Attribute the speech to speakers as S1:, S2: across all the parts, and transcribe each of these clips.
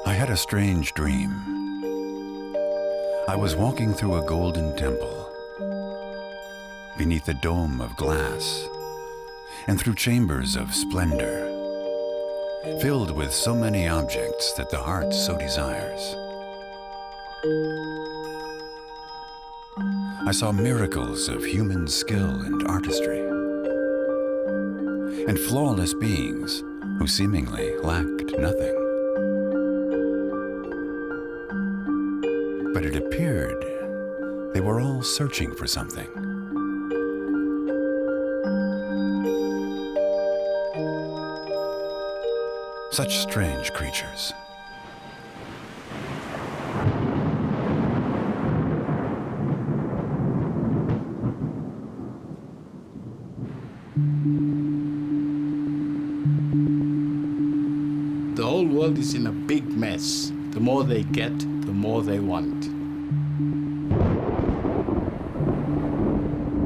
S1: I had a strange dream. I was walking through a golden temple, beneath a dome of glass, and through chambers of splendor, filled with so many objects that the heart so desires. I saw miracles of human skill and artistry, and flawless beings who seemingly lacked nothing. But it appeared they were all searching for something. Such strange creatures.
S2: The whole world is in a big mess. The more they get, the more they want.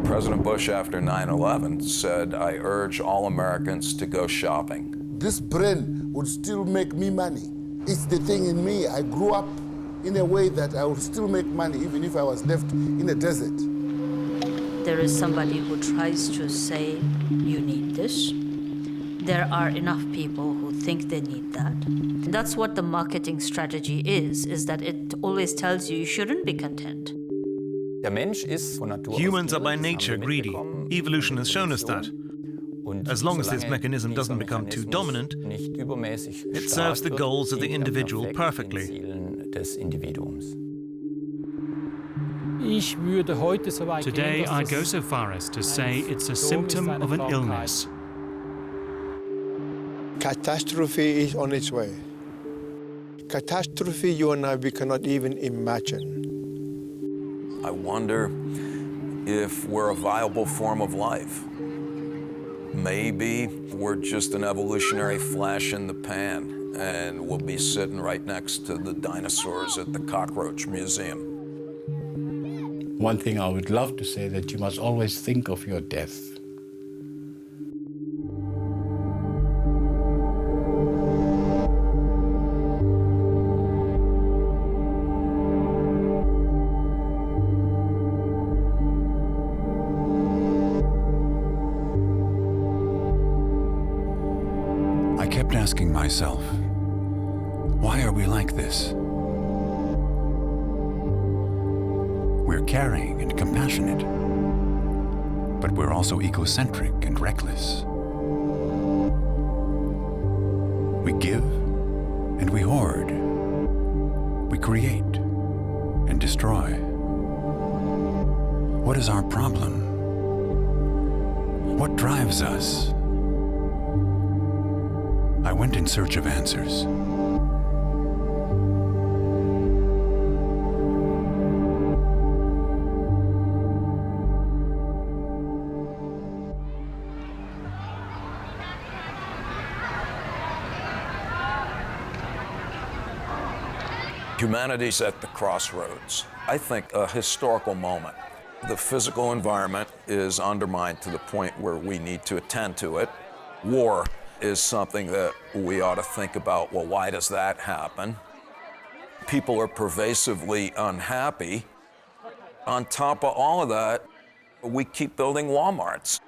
S3: President Bush, after 9/11, said, "I urge all Americans to go shopping."
S4: This brain would still make me money. It's the thing in me. I grew up in a way that I would still make money even if I was left in a desert.
S5: There is somebody who tries to say, you need this. There are enough people who think they need that. That's what the marketing strategy is that it always tells you you shouldn't be content.
S6: Humans are by nature greedy. Evolution has shown us that. As long as this mechanism doesn't become too dominant, it serves the goals of the individual perfectly.
S7: Today, I'd go so far as to say it's a symptom of an illness.
S8: Catastrophe is on its way. Catastrophe you and I, we cannot even imagine.
S3: I wonder if we're a viable form of life. Maybe we're just an evolutionary flash in the pan, and we'll be sitting right next to the dinosaurs at the Cockroach Museum.
S2: One thing I would love to say that you must always think of your death.
S1: I kept asking myself, why are we like this? We're caring and compassionate, but we're also egocentric and reckless. We give and we hoard. We create and destroy. What is our problem? What drives us? I went in search of answers.
S3: Humanity's at the crossroads. I think a historical moment. The physical environment is undermined to the point where we need to attend to it. War is something that we ought to think about, well, why does that happen? People are pervasively unhappy. On top of all of that, we keep building Walmarts.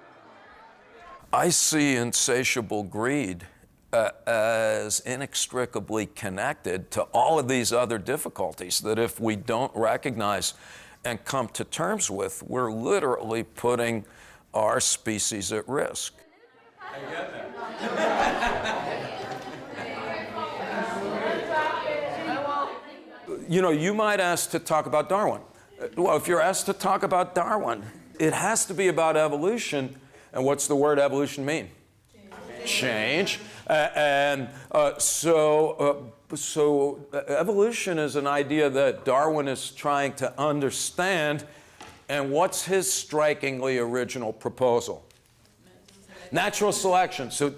S3: I see insatiable greed as inextricably connected to all of these other difficulties that if we don't recognize and come to terms with, we're literally putting our species at risk.
S9: I get that.
S3: You know, you might ask to talk about Darwin. Well, if you're asked to talk about Darwin, it has to be about evolution. And what's the word evolution mean? Change. So evolution is an idea that Darwin is trying to understand. And what's his strikingly original proposal? Natural selection. So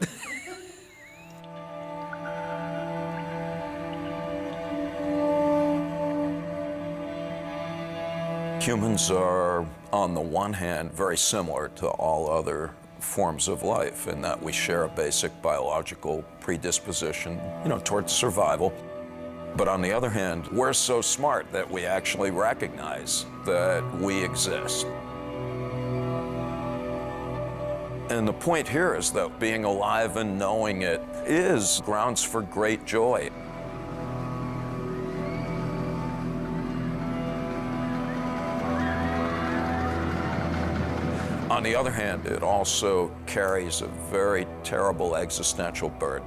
S3: Humans are, on the one hand, very similar to all other forms of life in that we share a basic biological predisposition, towards survival. But on the other hand, we're so smart that we actually recognize that we exist. And the point here is that being alive and knowing it is grounds for great joy. On the other hand, it also carries a very terrible existential burden.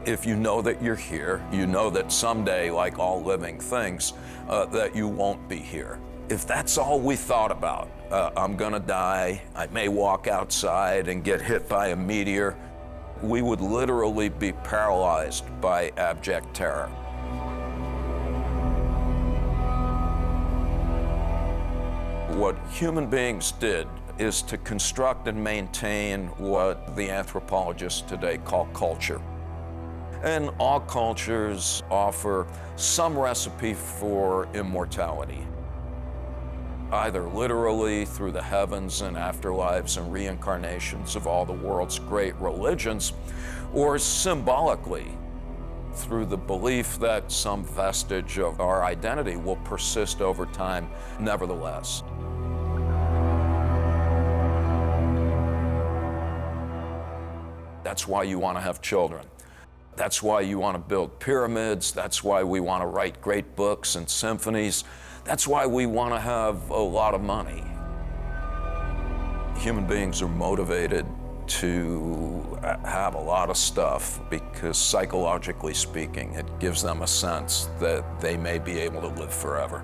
S3: If you know that you're here, you know that someday, like all living things, that you won't be here. If that's all we thought about, I'm gonna die, I may walk outside and get hit by a meteor, we would literally be paralyzed by abject terror. What human beings did is to construct and maintain what the anthropologists today call culture. And all cultures offer some recipe for immortality, either literally through the heavens and afterlives and reincarnations of all the world's great religions, or symbolically through the belief that some vestige of our identity will persist over time nevertheless. That's why you want to have children. That's why you want to build pyramids. That's why we want to write great books and symphonies. That's why we want to have a lot of money. Human beings are motivated to have a lot of stuff because psychologically speaking, it gives them a sense that they may be able to live forever.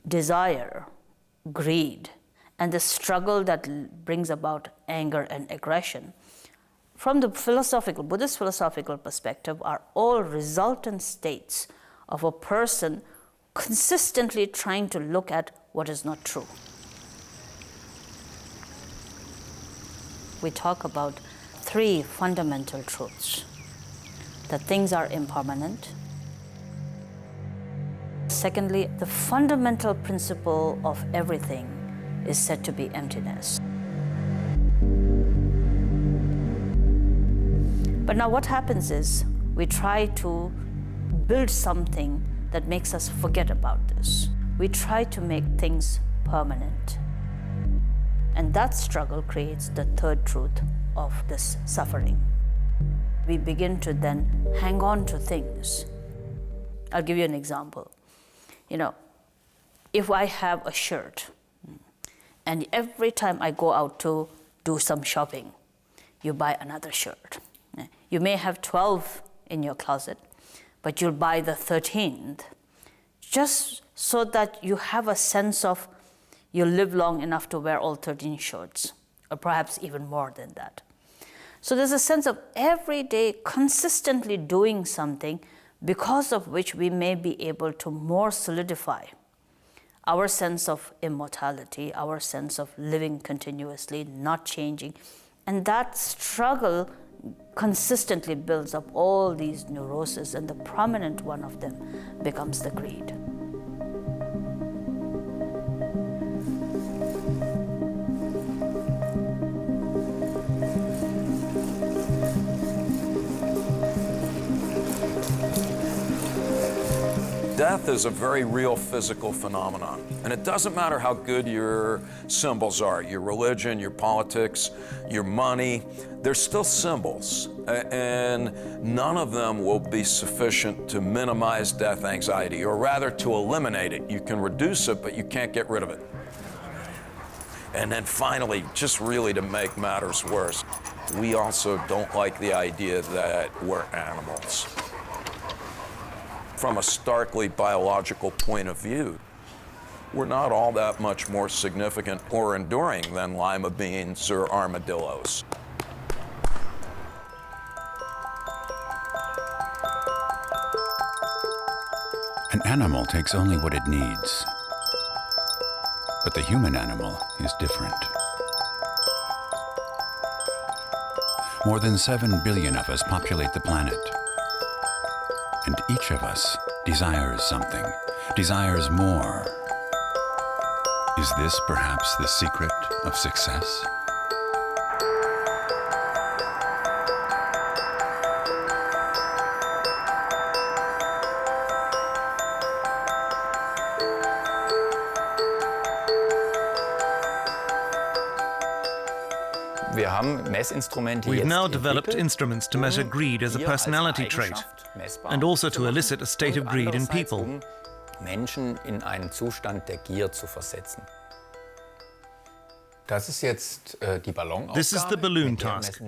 S5: Desire, greed, and the struggle that brings about anger and aggression, from the Buddhist philosophical perspective, are all resultant states of a person consistently trying to look at what is not true. We talk about three fundamental truths: that things are impermanent. Secondly, the fundamental principle of everything is said to be emptiness. But now what happens is we try to build something that makes us forget about this. We try to make things permanent. And that struggle creates the third truth of this suffering. We begin to then hang on to things. I'll give you an example. If I have a shirt, and every time I go out to do some shopping, you buy another shirt. You may have 12 in your closet, but you'll buy the 13th, just so that you have a sense of you'll live long enough to wear all 13 shirts, or perhaps even more than that. So there's a sense of every day consistently doing something because of which we may be able to more solidify our sense of immortality, our sense of living continuously, not changing. And that struggle consistently builds up all these neuroses, and the prominent one of them becomes the greed.
S3: Death is a very real physical phenomenon. And it doesn't matter how good your symbols are, your religion, your politics, your money, they're still symbols. And none of them will be sufficient to minimize death anxiety, or rather to eliminate it. You can reduce it, but you can't get rid of it. And then finally, just really to make matters worse, we also don't like the idea that we're animals. From a starkly biological point of view, we're not all that much more significant or enduring than lima beans or armadillos.
S1: An animal takes only what it needs. But the human animal is different. More than 7 billion of us populate the planet. And each of us desires something, desires more. Is this perhaps the secret of success?
S6: We've now developed instruments to measure greed as a personality trait, and also to elicit a state of greed in people.
S9: Menschen in einen Zustand der Gier zu versetzen.
S6: This is the balloon task.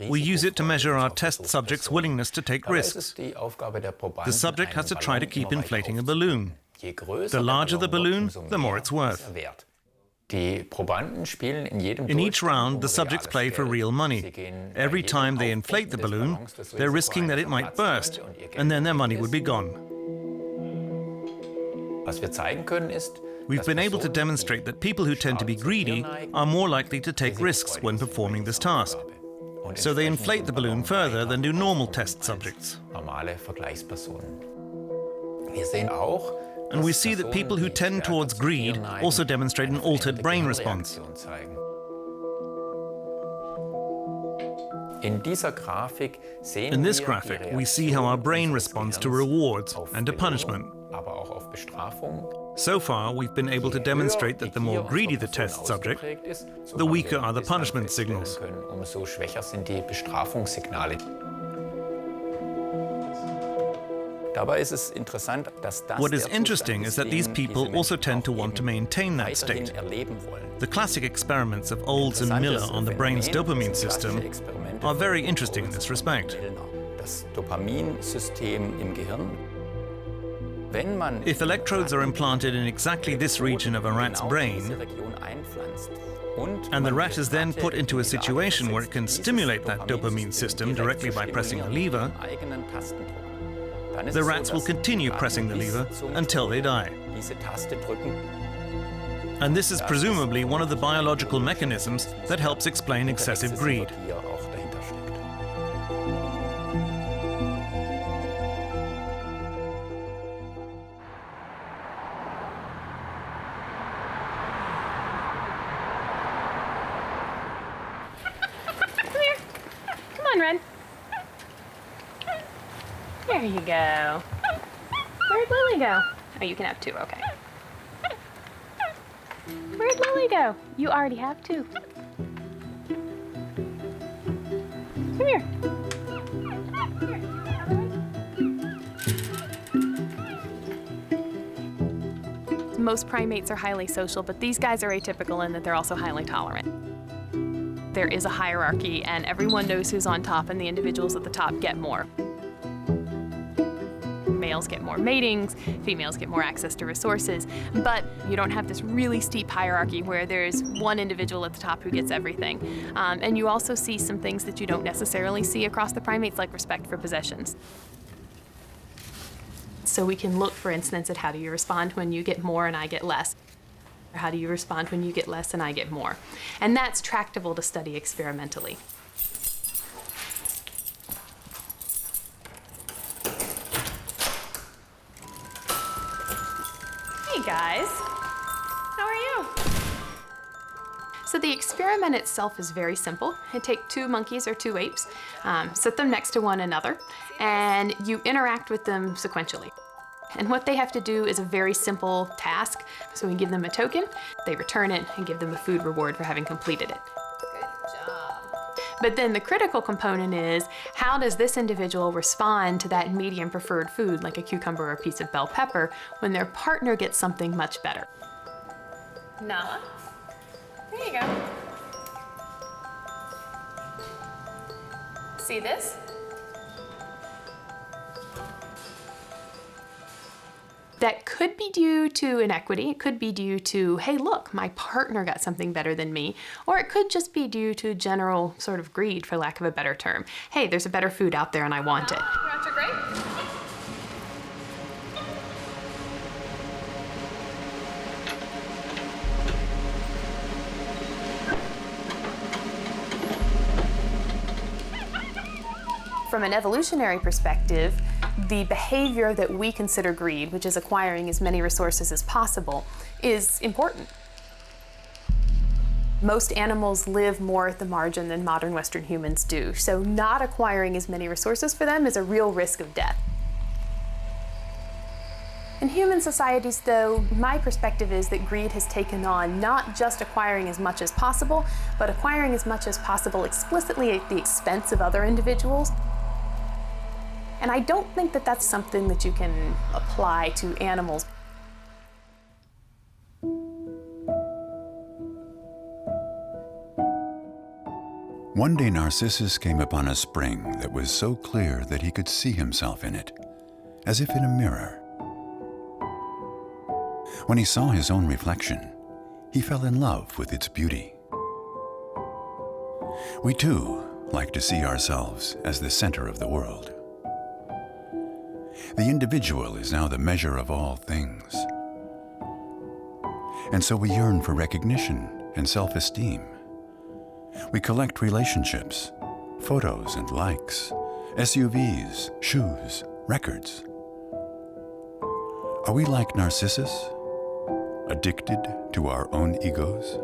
S6: We use it to measure our test subject's willingness to take risks. The subject has to try to keep inflating a balloon. The larger the balloon, the more it's worth. In each round, the subjects play for real money. Every time they inflate the balloon, they're risking that it might burst, and then their money would be gone. We've been able to demonstrate that people who tend to be greedy are more likely to take risks when performing this task. So they inflate the balloon further than do normal test subjects. And we see that people who tend towards greed also demonstrate an altered brain response. In this graphic, we see how our brain responds to rewards and to punishment. So far, we've been able to demonstrate that the more greedy the test subject, the weaker are the punishment signals. What is interesting is that these people also tend to want to maintain that state. The classic experiments of Olds and Miller on the brain's dopamine system are very interesting in this respect. If electrodes are implanted in exactly this region of a rat's brain, and the rat is then put into a situation where it can stimulate that dopamine system directly by pressing a lever, the rats will continue pressing the lever until they die. And this is presumably one of the biological mechanisms that helps explain excessive greed.
S10: There you go. Where'd Lily go? Oh, you can have 2, okay. Where'd Lily go? You already have 2. Come here. Most primates are highly social, but these guys are atypical in that they're also highly tolerant. There is a hierarchy, and everyone knows who's on top, and the individuals at the top get more. Males get more matings, females get more access to resources, but you don't have this really steep hierarchy where there's one individual at the top who gets everything. And you also see some things that you don't necessarily see across the primates, like respect for possessions. So we can look, for instance, at how do you respond when you get more and I get less? Or how do you respond when you get less and I get more? And that's tractable to study experimentally. Hey guys, how are you? So the experiment itself is very simple. You take 2 monkeys or 2 apes, sit them next to one another, and you interact with them sequentially. And what they have to do is a very simple task. So we give them a token, they return it, and give them a food reward for having completed it. Good job. But then the critical component is, how does this individual respond to that medium preferred food, like a cucumber or a piece of bell pepper, when their partner gets something much better? Nala, there you go. See this? that could be due to inequity. It could be due to, hey, look, my partner got something better than me. Or it could just be due to general sort of greed, for lack of a better term. Hey, there's a better food out there and I want it.
S11: You want your grape?
S10: From an evolutionary perspective, the behavior that we consider greed, which is acquiring as many resources as possible, is important. Most animals live more at the margin than modern Western humans do, so not acquiring as many resources for them is a real risk of death. In human societies, though, my perspective is that greed has taken on not just acquiring as much as possible, but acquiring as much as possible explicitly at the expense of other individuals. And I don't think that that's something that you can apply to animals.
S1: One day Narcissus came upon a spring that was so clear that he could see himself in it, as if in a mirror. When he saw his own reflection, he fell in love with its beauty. We too like to see ourselves as the center of the world. The individual is now the measure of all things. And so we yearn for recognition and self-esteem. We collect relationships, photos and likes, SUVs, shoes, records. Are we like Narcissus, addicted to our own egos?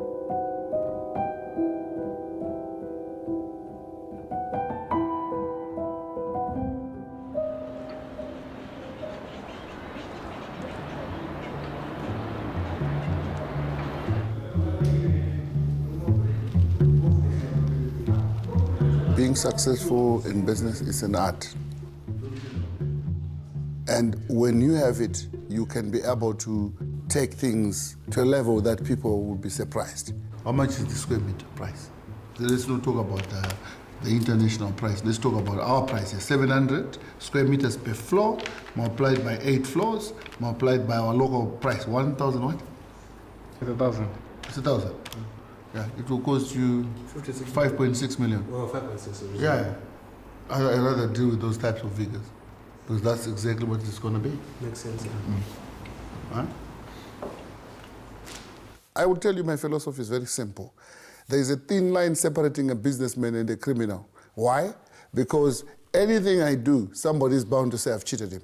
S4: Being successful in business is an art. And when you have it, you can be able to take things to a level that people will be surprised. How much is the square meter price? Let's not talk about the international price. Let's talk about our prices. 700 square meters per floor, multiplied by 8 floors, multiplied by our local price. 1,000 what?
S12: It's 1,000.
S4: It's 1,000. Yeah, it will cost you 5.6 million.
S12: Well, 5.6 million.
S4: Yeah, I'd rather deal with those types of figures because that's exactly what it's going to be.
S12: Makes sense. Yeah.
S4: Huh? I will tell you my philosophy is very simple. There is a thin line separating a businessman and a criminal. Why? Because anything I do, somebody is bound to say I've cheated him.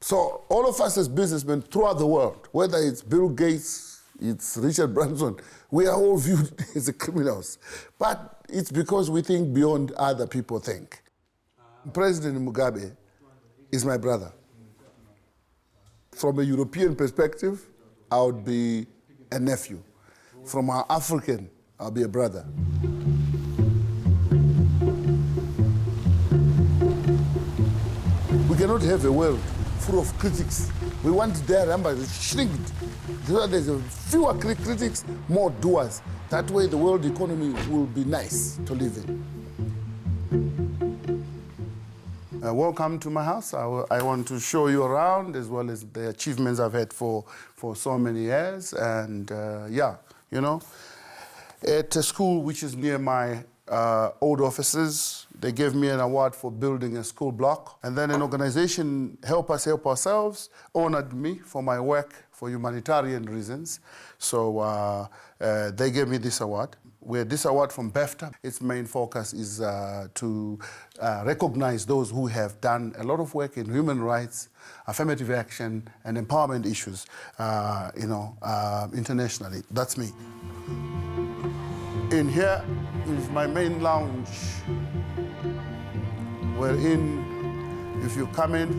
S4: So all of us as businessmen throughout the world, whether it's Bill Gates, it's Richard Branson, we are all viewed as criminals. But it's because we think beyond other people think. President Mugabe is my brother. From a European perspective, I would be a nephew. From our African, I'll be a brother. We cannot have a world full of critics. We want their numbers to shrink. There's fewer critics, more doers. That way the world economy will be nice to live in. Welcome to my house. I want to show you around as well as the achievements I've had for so many years. And yeah, you know, at a school which is near my old offices, they gave me an award for building a school block. And then an organization, Help Us Help Ourselves, honored me for my work for humanitarian reasons. So they gave me this award. With this award from BEFTA, its main focus is to recognize those who have done a lot of work in human rights, affirmative action, and empowerment issues, internationally. That's me. In here is my main lounge, wherein if you come in,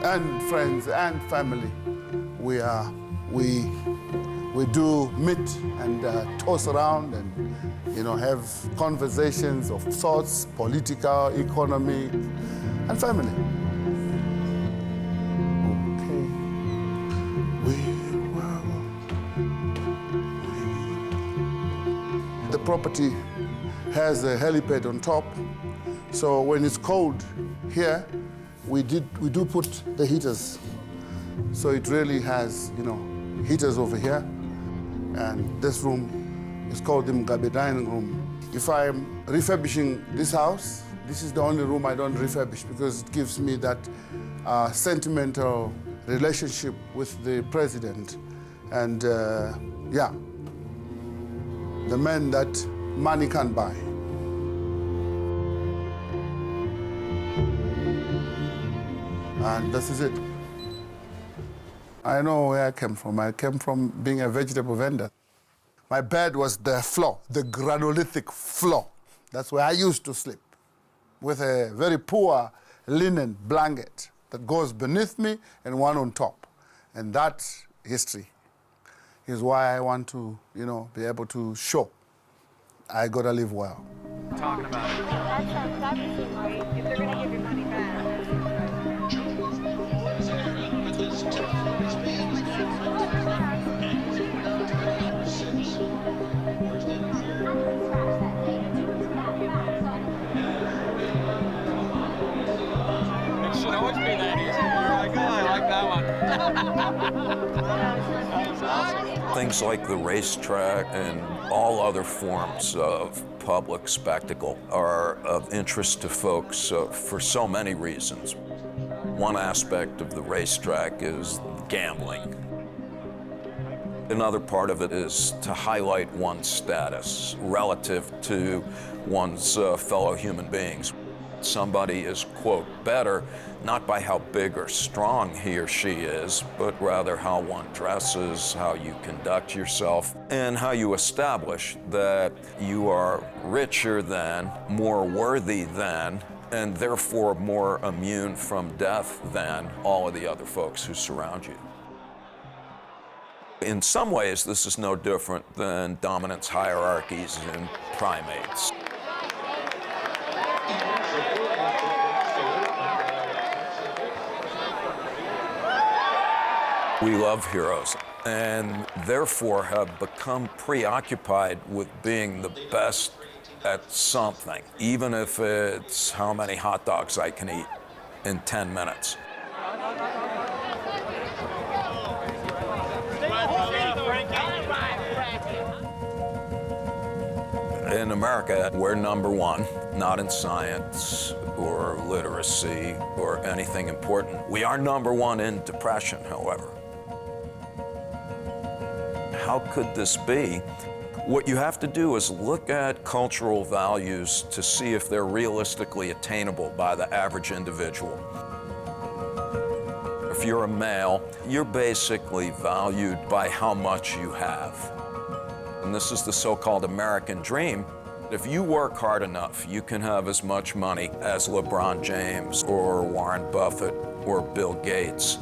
S4: and friends and family, we do meet and toss around and have conversations of sorts, political, economic, and family. The property has a helipad on top, so when it's cold here, we do put the heaters. So it really has, heaters over here. And this room is called the Mugabe dining room. If I'm refurbishing this house, this is the only room I don't refurbish because it gives me that sentimental relationship with the president. And yeah, the man that money can't buy. And this is it. I know where I came from. I came from being a vegetable vendor. My bed was the floor, the granolithic floor. That's where I used to sleep, with a very poor linen blanket that goes beneath me and one on top. And that history is why I want to, be able to show I gotta live well.
S11: Talking about it. That would seem right if they're gonna give your money back.
S13: It should always be that easy. You're like, oh, I like that one.
S3: Things like the racetrack and all other forms of public spectacle are of interest to folks for so many reasons. One aspect of the racetrack is gambling. Another part of it is to highlight one's status relative to one's fellow human beings. Somebody is, quote, better, not by how big or strong he or she is, but rather how one dresses, how you conduct yourself, and how you establish that you are richer than, more worthy than, and therefore more immune from death than all of the other folks who surround you. In some ways, this is no different than dominance hierarchies in primates. We love heroes, and therefore have become preoccupied with being the best at something, even if it's how many hot dogs I can eat in 10 minutes. In America, we're number one, not in science or literacy or anything important. We are number one in depression, however. How could this be? What you have to do is look at cultural values to see if they're realistically attainable by the average individual. If you're a male, you're basically valued by how much you have. And this is the so-called American dream. If you work hard enough, you can have as much money as LeBron James or Warren Buffett or Bill Gates.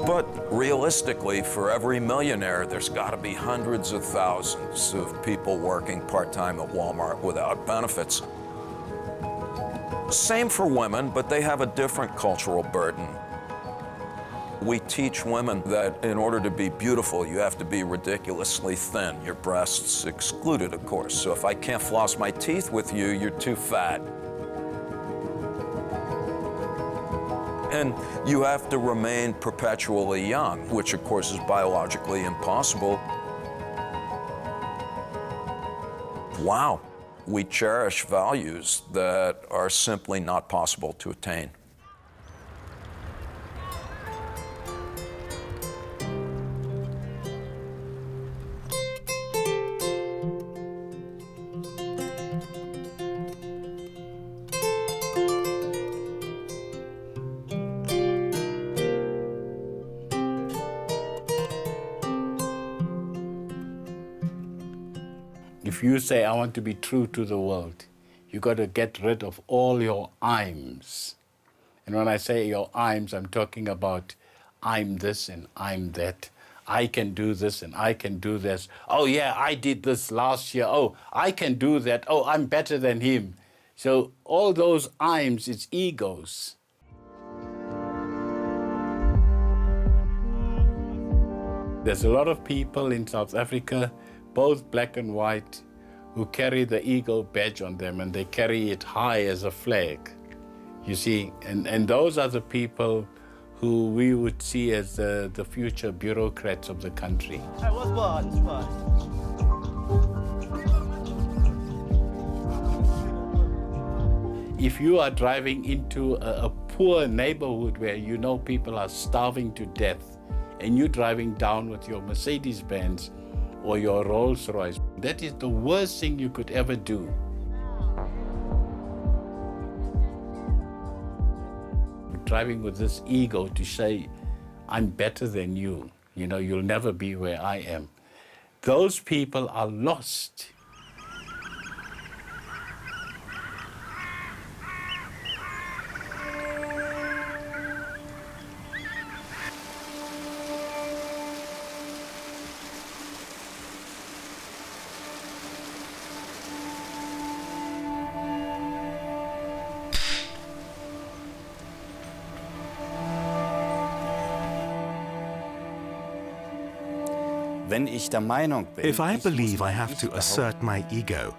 S3: But realistically, for every millionaire, there's got to be hundreds of thousands of people working part-time at Walmart without benefits. Same for women, but they have a different cultural burden. We teach women that in order to be beautiful, you have to be ridiculously thin, your breasts excluded, of course. So if I can't floss my teeth with you, you're too fat. And you have to remain perpetually young, which of course is biologically impossible. Wow, we cherish values that are simply not possible to attain.
S2: If you say, I want to be true to the world, you got to get rid of all your I'ms. And when I say your I'ms, I'm talking about I'm this and I'm that. I can do this and I can do this. Oh yeah, I did this last year. Oh, I can do that. Oh, I'm better than him. So all those I'ms, it's egos. There's a lot of people in South Africa, both black and white, who carry the eagle badge on them, and they carry it high as a flag. You see, and those are the people who we would see as the future bureaucrats of the country.
S14: Hey, what's bad? What's bad?
S2: If you are driving into a poor neighborhood where you know people are starving to death, and you're driving down with your Mercedes-Benz or your Rolls-Royce, that is the worst thing you could ever do. Driving with this ego to say, I'm better than you, you know, you'll never be where I am. Those people are lost.
S15: If I believe I have to assert my ego,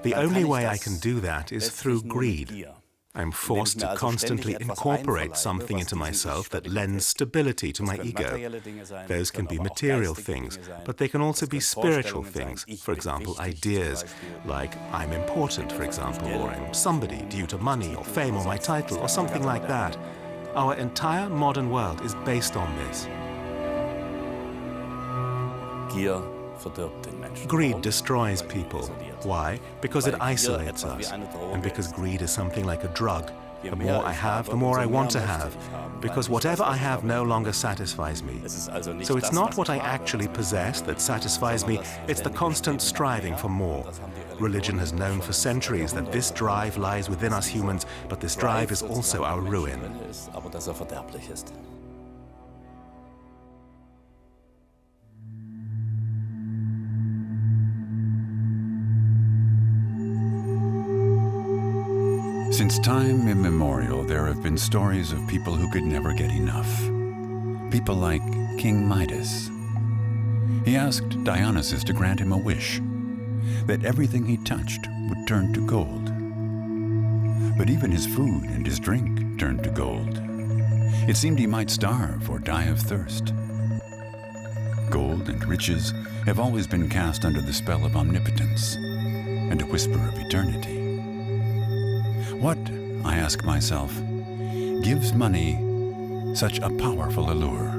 S15: the only way I can do that is through greed. I'm forced to constantly incorporate something into myself that lends stability to my ego. Those can be material things, but they can also be spiritual things. For example, ideas like I'm important, for example, or I'm somebody due to money or fame or my title or something like that. Our entire modern world is based on this. Greed destroys people. Why? Because it isolates us, and because greed is something like a drug. The more I have, the more I want to have, because whatever I have no longer satisfies me. So it's not what I actually possess that satisfies me, it's the constant striving for more. Religion has known for centuries that this drive lies within us humans, but this drive is also our ruin.
S1: Since time immemorial, there have been stories of people who could never get enough. People like King Midas. He asked Dionysus to grant him a wish, that everything he touched would turn to gold. But even his food and his drink turned to gold. It seemed he might starve or die of thirst. Gold and riches have always been cast under the spell of omnipotence and a whisper of eternity. What, I ask myself, gives money such a powerful allure?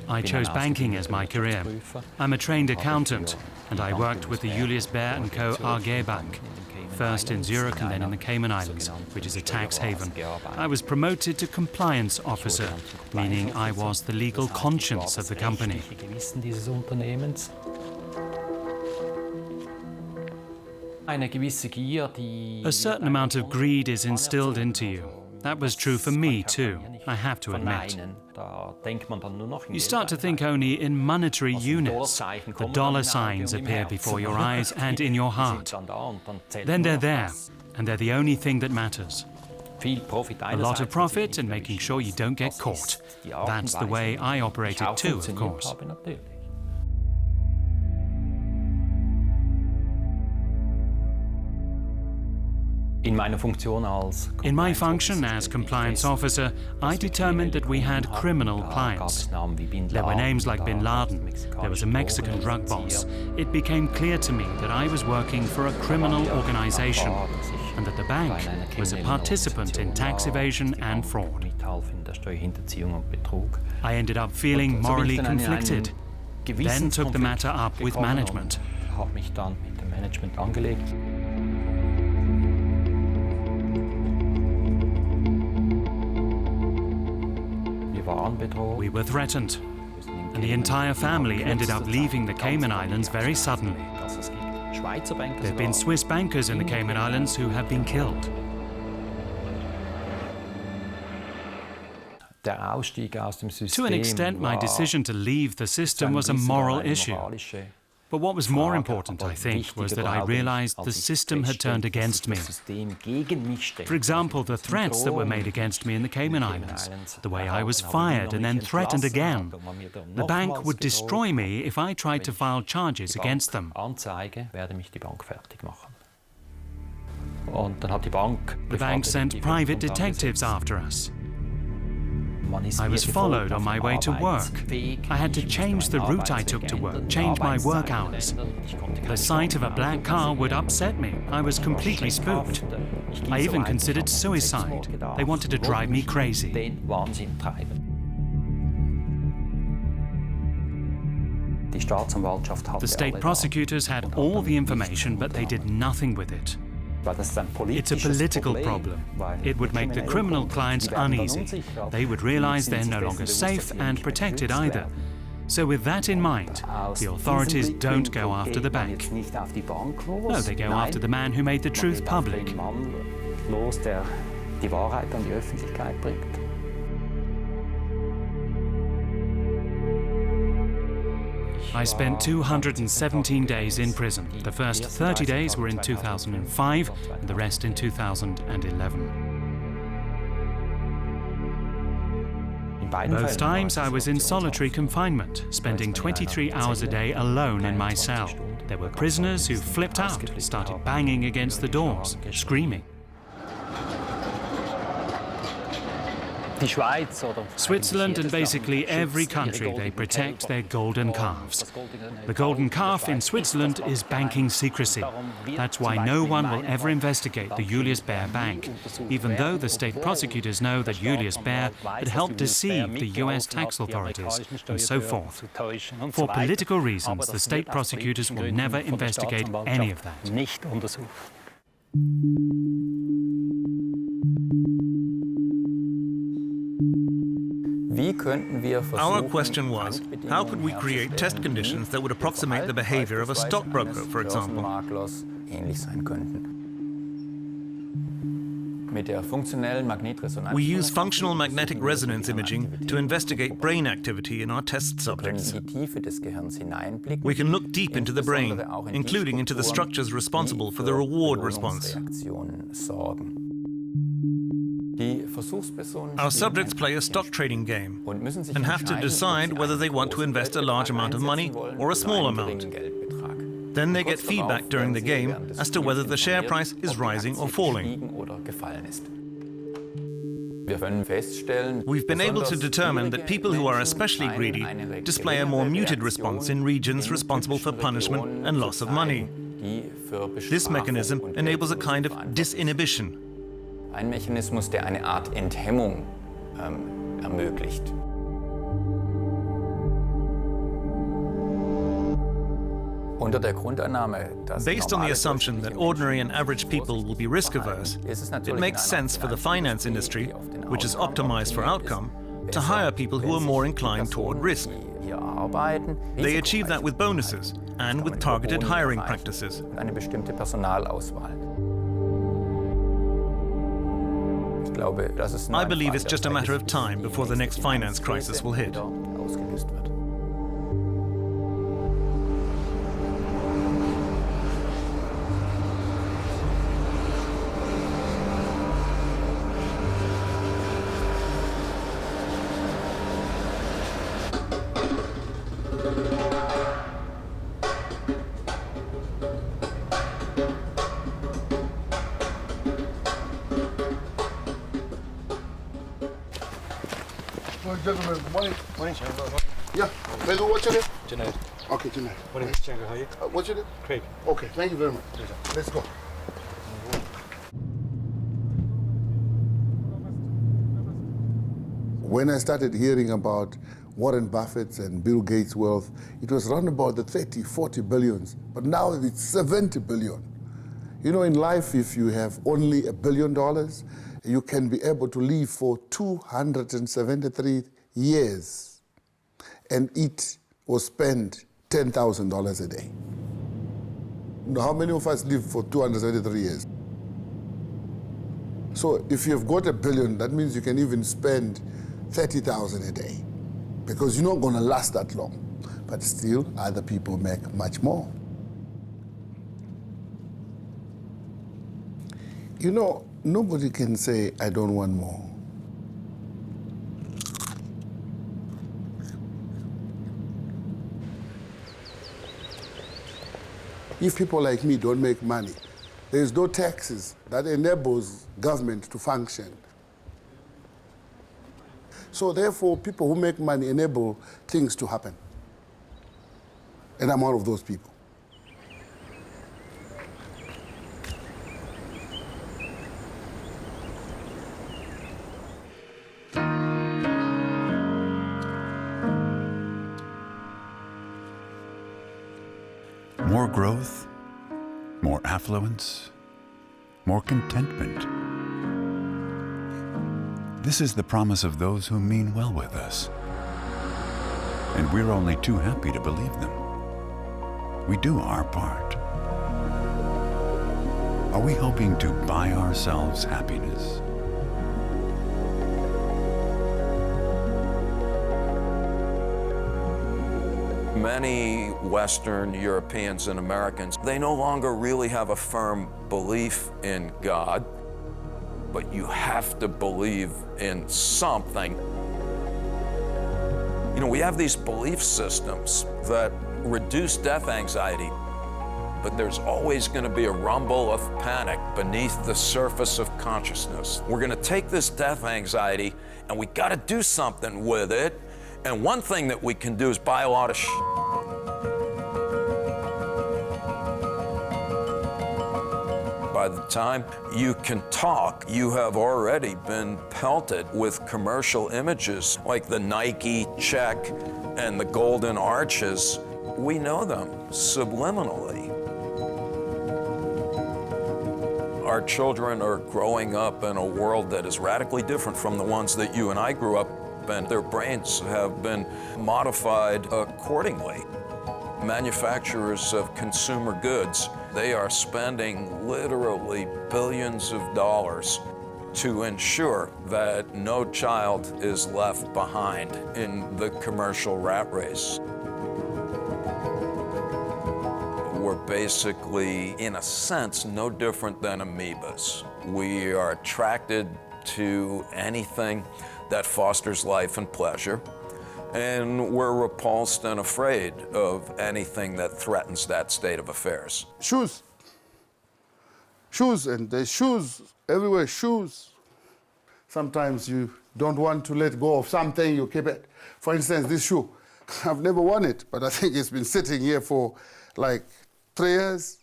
S7: I chose banking as my career. I'm a trained accountant, and I worked with the Julius Baer & Co. AG Bank. First in Zurich and then in the Cayman Islands, which is a tax haven. I was promoted to compliance officer, meaning I was the legal conscience of the company. A certain amount of greed is instilled into you. That was true for me too, I have to admit. You start to think only in monetary units. The dollar signs appear before your eyes and in your heart. Then they're there, and they're the only thing that matters. A lot of profit and making sure you don't get caught. That's the way I operated too, of course. In my function as compliance officer, I determined that we had criminal clients. There were names like Bin Laden, there was a Mexican drug boss. It became clear to me that I was working for a criminal organization and that the bank was a participant in tax evasion and fraud. I ended up feeling morally conflicted, then took the matter up with management. We were threatened, and the entire family ended up leaving the Cayman Islands very suddenly. There have been Swiss bankers in the Cayman Islands who have been killed. To an extent, my decision to leave the system was a moral issue. But what was more important, I think, was that I realized the system had turned against me. For example, the threats that were made against me in the Cayman Islands, the way I was fired and then threatened again. The bank would destroy me if I tried to file charges against them. The bank sent private detectives after us. I was followed on my way to work. I had to change the route I took to work, change my work hours. The sight of a black car would upset me. I was completely spooked. I even considered suicide. They wanted to drive me crazy. The state prosecutors had all the information, but they did nothing with it. It's a political problem. It would make the criminal clients uneasy. They would realize they're no longer safe and protected either. So with that in mind, the authorities don't go after the bank. No, they go after the man who made the truth public. I spent 217 days in prison. The first 30 days were in 2005, and the rest in 2011. Both times I was in solitary confinement, spending 23 hours a day alone in my cell. There were prisoners who flipped out, started banging against the doors, screaming. Switzerland and basically every country, they protect their golden calves. The golden calf in Switzerland is banking secrecy. That's why no one will ever investigate the Julius Baer Bank, even though the state prosecutors know that Julius Baer had helped deceive the US tax authorities and so forth. For political reasons, the state prosecutors will never investigate any of that.
S6: Our question was, how could we create test conditions that would approximate the behavior of a stockbroker, for example? We use functional magnetic resonance imaging to investigate brain activity in our test subjects. We can look deep into the brain, including into the structures responsible for the reward response. Our subjects play a stock trading game and have to decide whether they want to invest a large amount of money or a small amount. Then they get feedback during the game as to whether the share price is rising or falling. We've been able to determine that people who are especially greedy display a more muted response in regions responsible for punishment and loss of money. This mechanism enables a kind of disinhibition.
S9: Ein Mechanismus, der eine Art Enthemmung ermöglicht.
S6: Based on the assumption that ordinary and average people will be risk-averse, it makes sense for the finance industry, which is optimized for outcome, to hire people who are more inclined toward risk. They achieve that with bonuses and with targeted hiring practices. I believe it's just a matter of time before the next finance crisis will hit.
S4: Gentlemen, morning. Morning, yeah, may I know what's your name?
S12: Junaid.
S4: Okay, Junaid.
S12: Morning, Django, how are you?
S4: What's your name?
S12: Craig.
S4: Okay, thank you very much. Let's go. When I started hearing about Warren Buffett's and Bill Gates' wealth, it was around about the 30, 40 billions, but now it's 70 billion. You know, in life, if you have only $1 billion, you can be able to live for 273 years and eat or spend $10,000 a day. Now, how many of us live for 273 years? So if you've got $1 billion, that means you can even spend 30,000 a day because you're not going to last that long. but still other people make much more. You know, nobody can say, I don't want more. If people like me don't make money, there is no taxes that enables government to function. So therefore, people who make money enable things to happen. And I'm one of those people.
S1: More growth, more affluence, more contentment. This is the promise of those who mean well with us. And we're only too happy to believe them. We do our part. Are we hoping to buy ourselves happiness?
S3: Many Western Europeans and Americans, they no longer really have a firm belief in God, but you have to believe in something. You know, we have these belief systems that reduce death anxiety, but there's always going to be a rumble of panic beneath the surface of consciousness. We're going to take this death anxiety and we got to do something with it. And one thing that we can do is buy a lot of By the time you can talk, you have already been pelted with commercial images like the Nike check and the golden arches. We know them subliminally. Our children are growing up in a world that is radically different from the ones that you and I grew up in. Their brains have been modified accordingly. Manufacturers of consumer goods, they are spending literally billions of dollars to ensure that no child is left behind in the commercial rat race. We're basically, in a sense, no different than amoebas. We are attracted to anything that fosters life and pleasure, and we're repulsed and afraid of anything that threatens that state of affairs.
S4: Shoes. Shoes, and there's shoes everywhere, shoes. Sometimes you don't want to let go of something, you keep it. For instance, this shoe, I've never worn it, but I think it's been sitting here for like 3 years,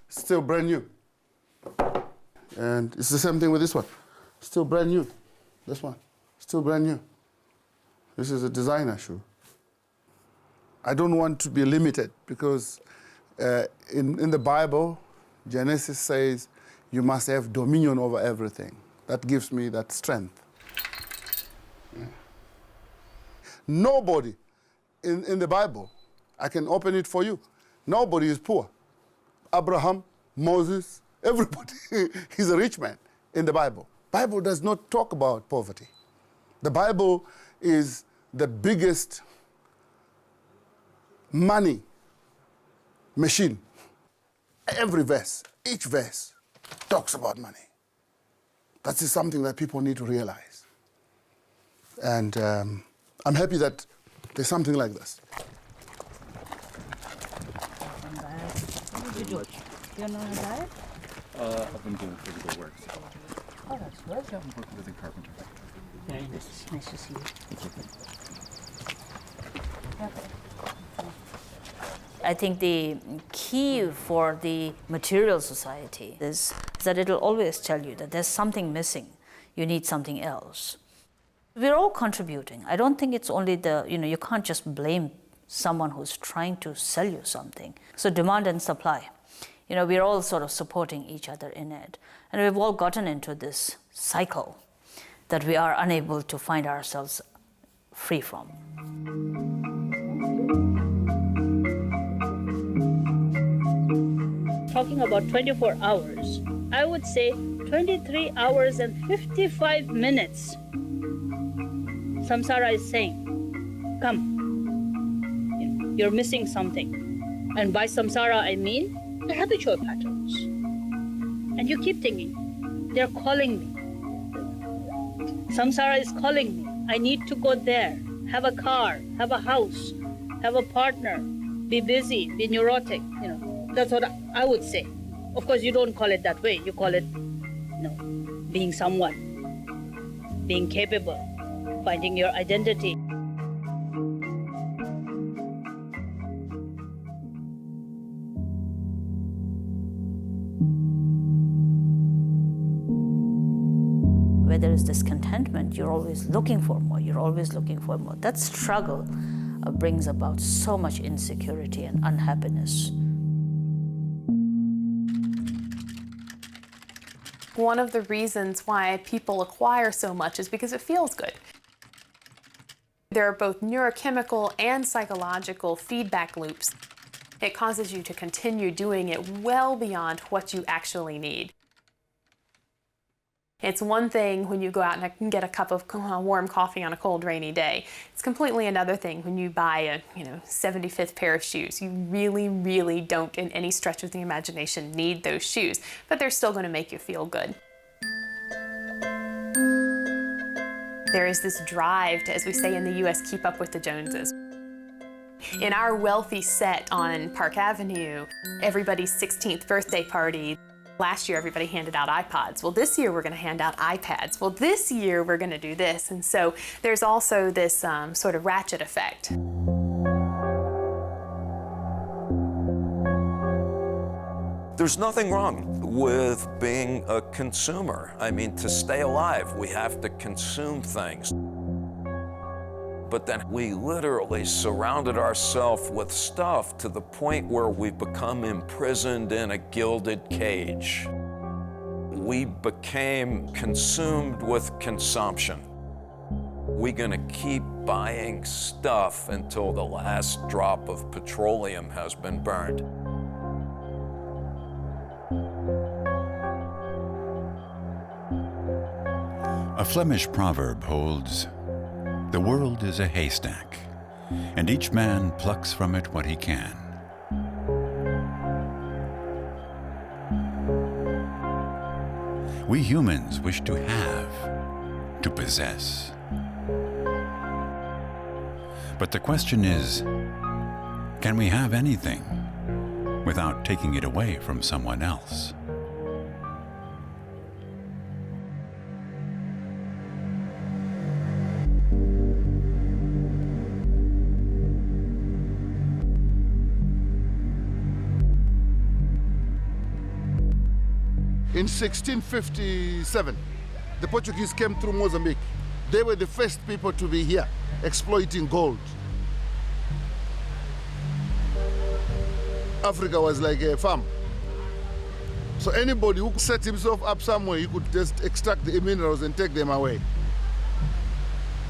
S4: still brand new. And it's the same thing with this one, still brand new. This one, still brand new. This is a designer shoe. I don't want to be limited because in the Bible, Genesis says you must have dominion over everything. That gives me that strength. Yeah. Nobody in the Bible, I can open it for you, nobody is poor. Abraham, Moses, everybody is a rich man in the Bible. Bible does not talk about poverty. The Bible is the biggest money machine. Every verse, each verse talks about money. That is something that people need to realize. And I'm happy that there's something like this.
S5: What did you do? You're not on a diet?
S12: I've been doing physical work. So.
S5: Oh, that's good.
S12: Yeah, I'm working as a carpenter.
S5: Very nice. Nice to see you. I think the key for the material society is that it'll always tell you that there's something missing. You need something else. We're all contributing. I don't think it's only you can't just blame someone who's trying to sell you something. So demand and supply. We're all sort of supporting each other in it. And we've all gotten into this cycle that we are unable to find ourselves free from.
S14: Talking about 24 hours, I would say 23 hours and 55 minutes. Samsara is saying, come. you're missing something. And by samsara, I mean the habitual patterns. And you keep thinking, they're calling me. Samsara is calling me. I need to go there, have a car, have a house, have a partner, be busy, be neurotic. That's what I would say. Of course, you don't call it that way. You call it, being someone, being capable, finding your identity.
S5: Where there is discontentment, you're always looking for more, you're always looking for more. That struggle brings about so much insecurity and unhappiness.
S10: One of the reasons why people acquire so much is because it feels good. There are both neurochemical and psychological feedback loops. It causes you to continue doing it well beyond what you actually need. It's one thing when you go out and get a cup of warm coffee on a cold, rainy day. It's completely another thing when you buy a 75th pair of shoes. You really, really don't, in any stretch of the imagination, need those shoes, but they're still going to make you feel good. There is this drive to, as we say in the US, keep up with the Joneses. In our wealthy set on Park Avenue, everybody's 16th birthday party, last year, everybody handed out iPods. Well, this year, we're going to hand out iPads. Well, this year, we're going to do this. And so there's also this sort of ratchet effect.
S3: There's nothing wrong with being a consumer. I mean, to stay alive, we have to consume things. But then we literally surrounded ourselves with stuff to the point where we become imprisoned in a gilded cage. We became consumed with consumption. We're gonna keep buying stuff until the last drop of petroleum has been burned.
S1: A Flemish proverb holds, "The world is a haystack, and each man plucks from it what he can." We humans wish to have, to possess. But the question is, can we have anything without taking it away from someone else?
S4: In 1657, the Portuguese came through Mozambique. They were the first people to be here, exploiting gold. Africa was like a farm. So anybody who set himself up somewhere, he could just extract the minerals and take them away.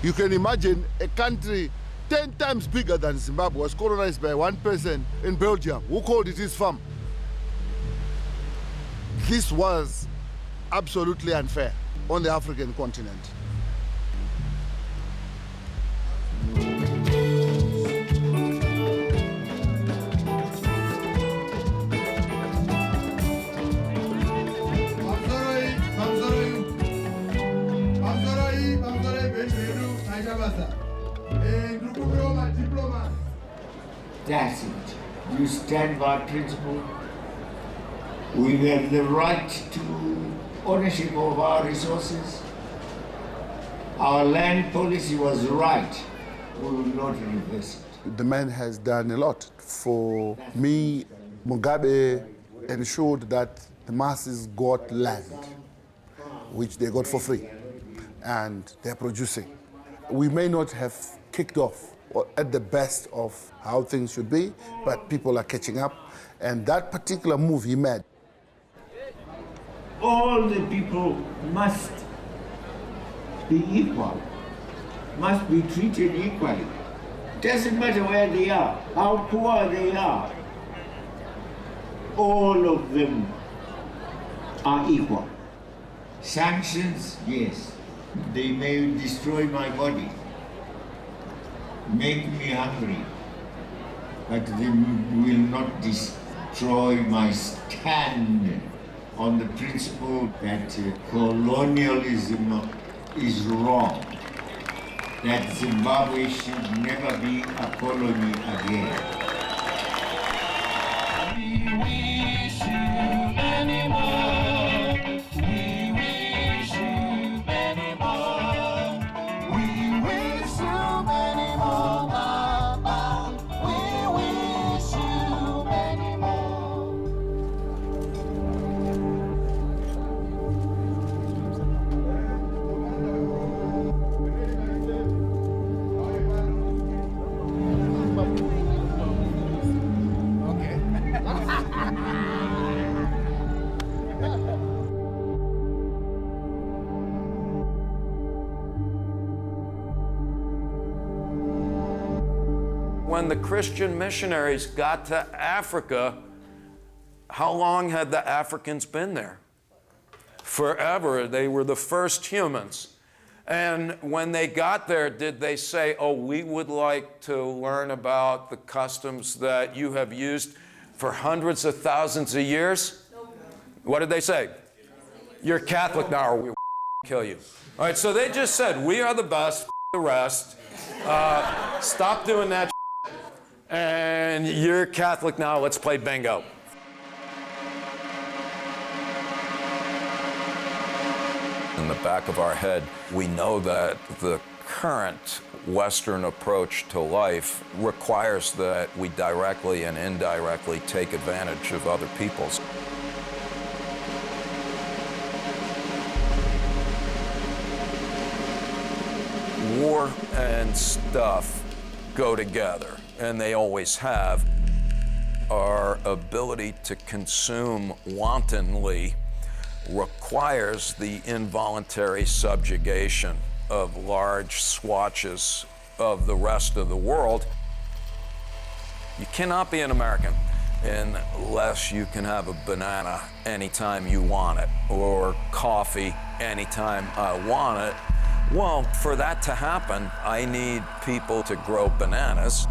S4: You can imagine a country 10 times bigger than Zimbabwe was colonized by one person in Belgium who called it his farm. This was absolutely unfair on the African continent.
S16: That's it. You stand by principle. We have the right to ownership of our resources. Our land policy was right. We will not reverse it.
S4: The man has done a lot. For me, Mugabe ensured that the masses got land, which they got for free, and they're producing. We may not have kicked off at the best of how things should be, but people are catching up, and that particular move he made.
S16: All the people must be equal, must be treated equally. Doesn't matter where they are, how poor they are. All of them are equal. Sanctions, yes, they may destroy my body, make me hungry, but they will not destroy my stand on the principle that colonialism is wrong, that Zimbabwe should never be a colony again. We wish you many more. We wish you many more. We wish you many more, Baba. We wish you many more.
S3: When the Christian missionaries got to Africa, how long had the Africans been there? Forever. They were the first humans. And when they got there, did they say, oh, we would like to learn about the customs that you have used for hundreds of thousands of years? No. What did they say? You're Catholic now, or we will kill you. All right, so they just said, we are the best, the rest. Stop doing that. And you're Catholic now, let's play bingo. In the back of our head, we know that the current Western approach to life requires that we directly and indirectly take advantage of other people's. War and stuff go together, and they always have. Our ability to consume wantonly requires the involuntary subjugation of large swatches of the rest of the world. You cannot be an American unless you can have a banana anytime you want it, or coffee anytime I want it. Well, for that to happen, I need people to grow bananas,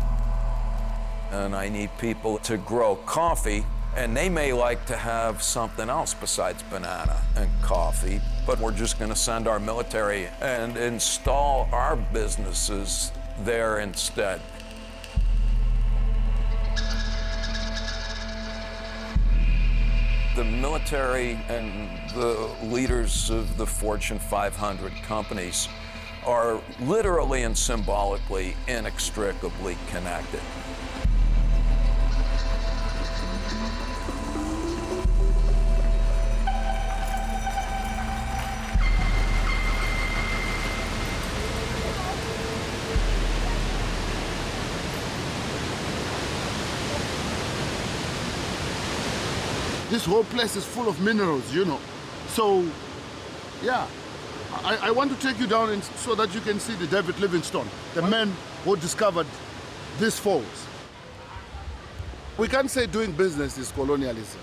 S3: and I need people to grow coffee, and they may like to have something else besides banana and coffee, but we're just going to send our military and install our businesses there instead. The military and the leaders of the Fortune 500 companies are literally and symbolically inextricably connected.
S4: This whole place is full of minerals, you know. So, yeah, I want to take you down so that you can see the David Livingstone, the man who discovered these falls. We can't say doing business is colonialism.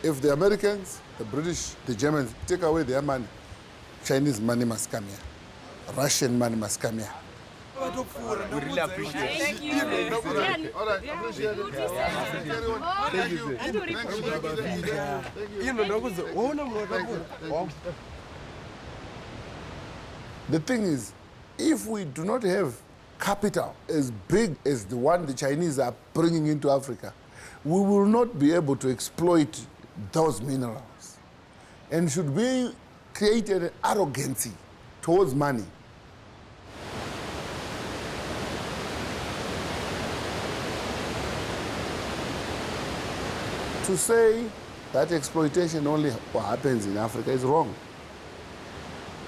S4: If the Americans, the British, the Germans take away their money, Chinese money must come here. Russian money must come here.
S17: We really appreciate it.
S4: Thank you. All right, appreciate it. Thank you. The thing is, if we do not have capital as big as the one the Chinese are bringing into Africa, we will not be able to exploit those minerals. And should we create an arrogancy towards money? To say that exploitation only happens in Africa is wrong.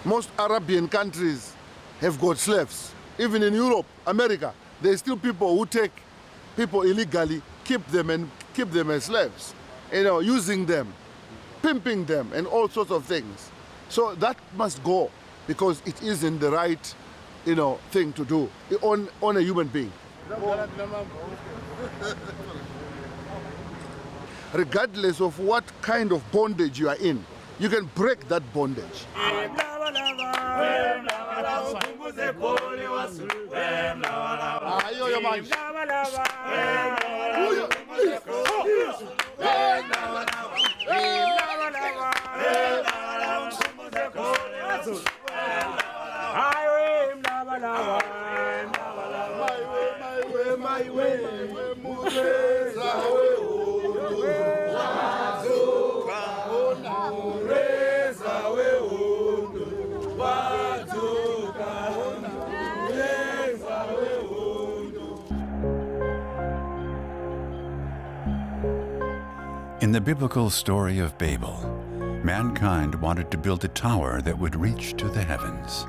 S4: Most Arabian countries have got slaves. Even in Europe, America, there are still people who take people illegally, keep them as slaves, you know, using them, pimping them, and all sorts of things. So that must go, because it isn't the right, you know, thing to do on a human being. Regardless of what kind of bondage you are in, you can break that bondage.
S1: In the biblical story of Babel, mankind wanted to build a tower that would reach to the heavens.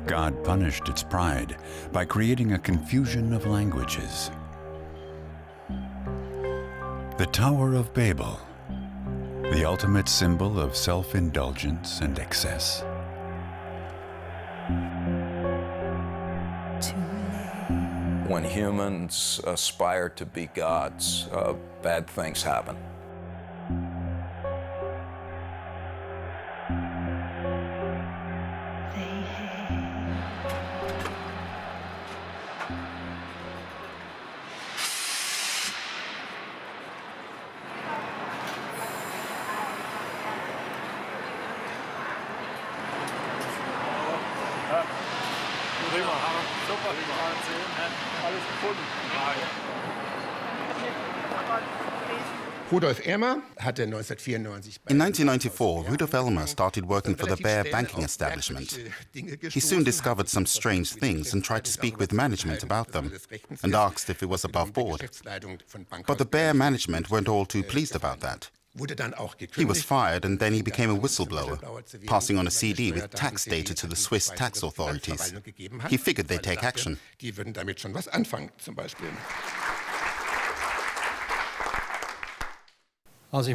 S1: God punished its pride by creating a confusion of languages. The Tower of Babel, the ultimate symbol of self-indulgence and excess.
S3: When humans aspire to be gods, bad things happen.
S18: In 1994, Rudolf Elmer started working for the Bayer banking establishment. He soon discovered some strange things and tried to speak with management about them and asked if it was above board. But the Bayer management weren't all too pleased about that. He was fired and then he became a whistleblower, passing on a CD with tax data to the Swiss tax authorities. He figured they'd take action.
S7: I'd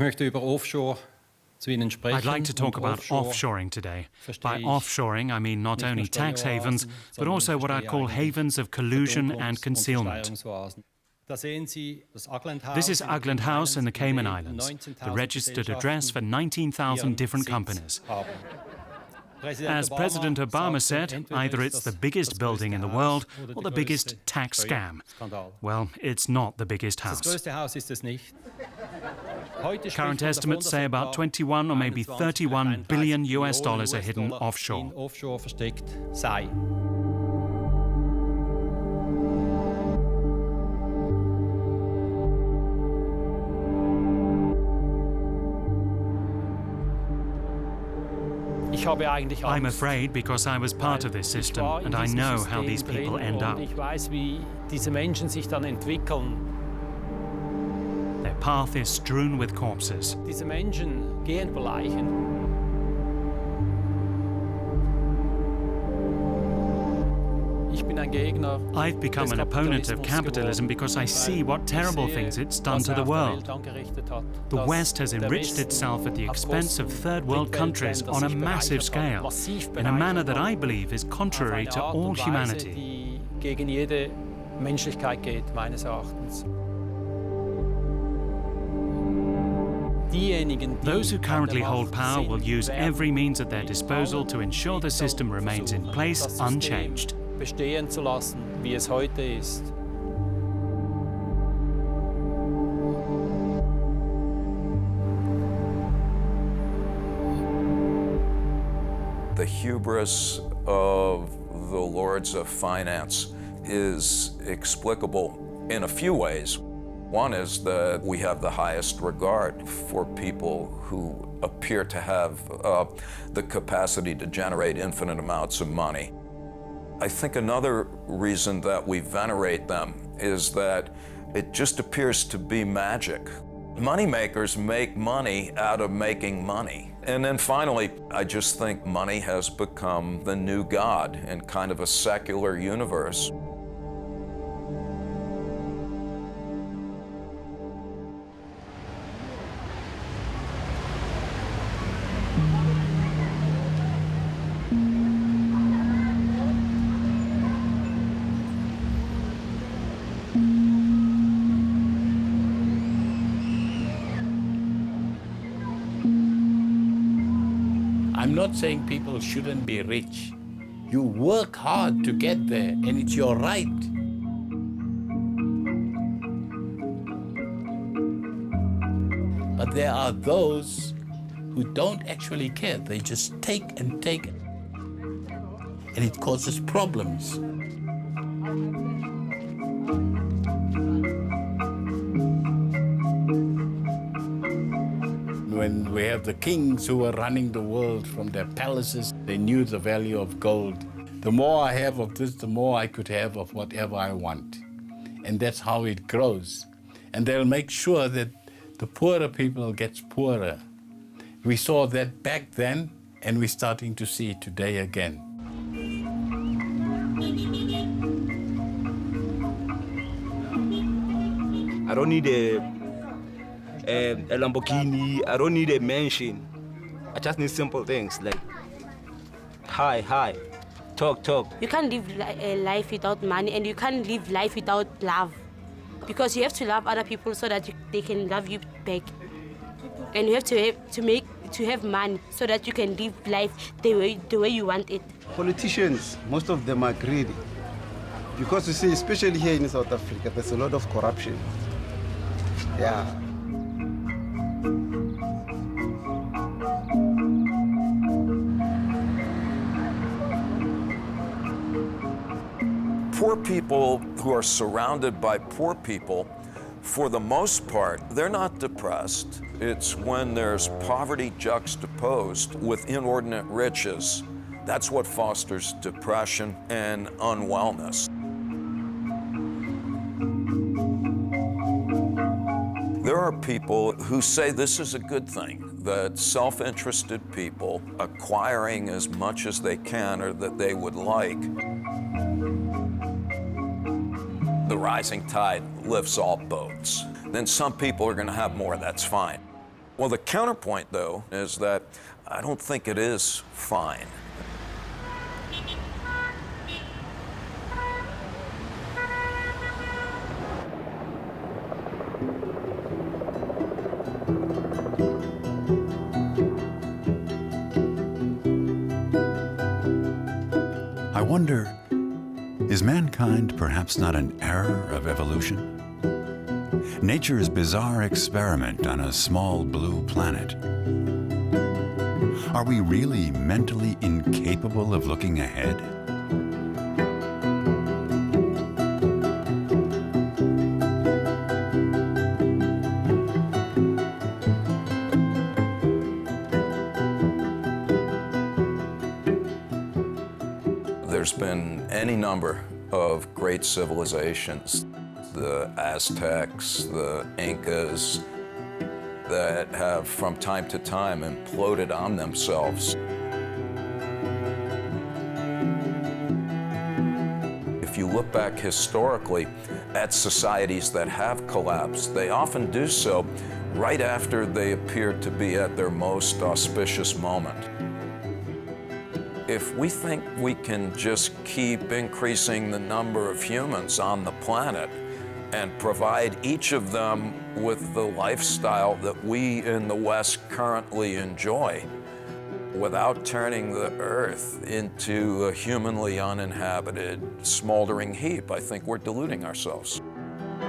S7: like to talk about offshoring today. By offshoring, I mean not only tax havens, but also what I'd call havens of collusion and concealment. This is Ugland House in the Cayman Islands, the registered address for 19,000 different companies. As President Obama said, either it's the biggest building in the world or the biggest tax scam. Well, it's not the biggest house. Current estimates say about 21 or maybe 31 billion US dollars are hidden offshore. I'm afraid because I was part of this system and I know how these people end up. Their path is strewn with corpses. I've become an opponent of capitalism because I see what terrible things it's done to the world. The West has enriched itself at the expense of third world countries on a massive scale, in a manner that I believe is contrary to all humanity. Those who currently hold power will use every means at their disposal to ensure the system remains in place unchanged.
S19: Bestehen zu lassen, wie es heute ist.
S3: The hubris of the lords of finance is explicable in a few ways. One is that we have the highest regard for people who appear to have the capacity to generate infinite amounts of money. I think another reason that we venerate them is that it just appears to be magic. Moneymakers make money out of making money. And then finally, I just think money has become the new god in kind of a secular universe.
S2: I'm not saying people shouldn't be rich. You work hard to get there, and it's your right. But there are those who don't actually care. They just take and take, and it causes problems. When we have the kings who were running the world from their palaces, they knew the value of gold. The more I have of this, the more I could have of whatever I want. And that's how it grows. And they'll make sure that the poorer people gets poorer. We saw that back then, and we're starting to see it today again.
S20: I don't need a Lamborghini, I don't need a mansion. I just need simple things like hi, talk.
S21: You can't live a life without money, and you can't live life without love. Because you have to love other people so that they can love you back. And you have to have money so that you can live life the way you want it.
S22: Politicians, most of them are greedy. Because you see, especially here in South Africa, there's a lot of corruption. Yeah.
S3: Poor people who are surrounded by poor people, for the most part, they're not depressed. It's when there's poverty juxtaposed with inordinate riches. That's what fosters depression and unwellness. There are people who say this is a good thing, that self-interested people acquiring as much as they can or that they would like. The rising tide lifts all boats. Then some people are going to have more, that's fine. Well, the counterpoint, though, is that I don't think it is fine.
S1: I wonder, is mankind perhaps not an error of evolution? Nature's bizarre experiment on a small blue planet. Are we really mentally incapable of looking ahead?
S3: There's been any number of great civilizations, the Aztecs, the Incas, that have from time to time imploded on themselves. If you look back historically at societies that have collapsed, they often do so right after they appear to be at their most auspicious moment. If we think we can just keep increasing the number of humans on the planet and provide each of them with the lifestyle that we in the West currently enjoy, without turning the Earth into a humanly uninhabited, smoldering heap, I think we're deluding ourselves.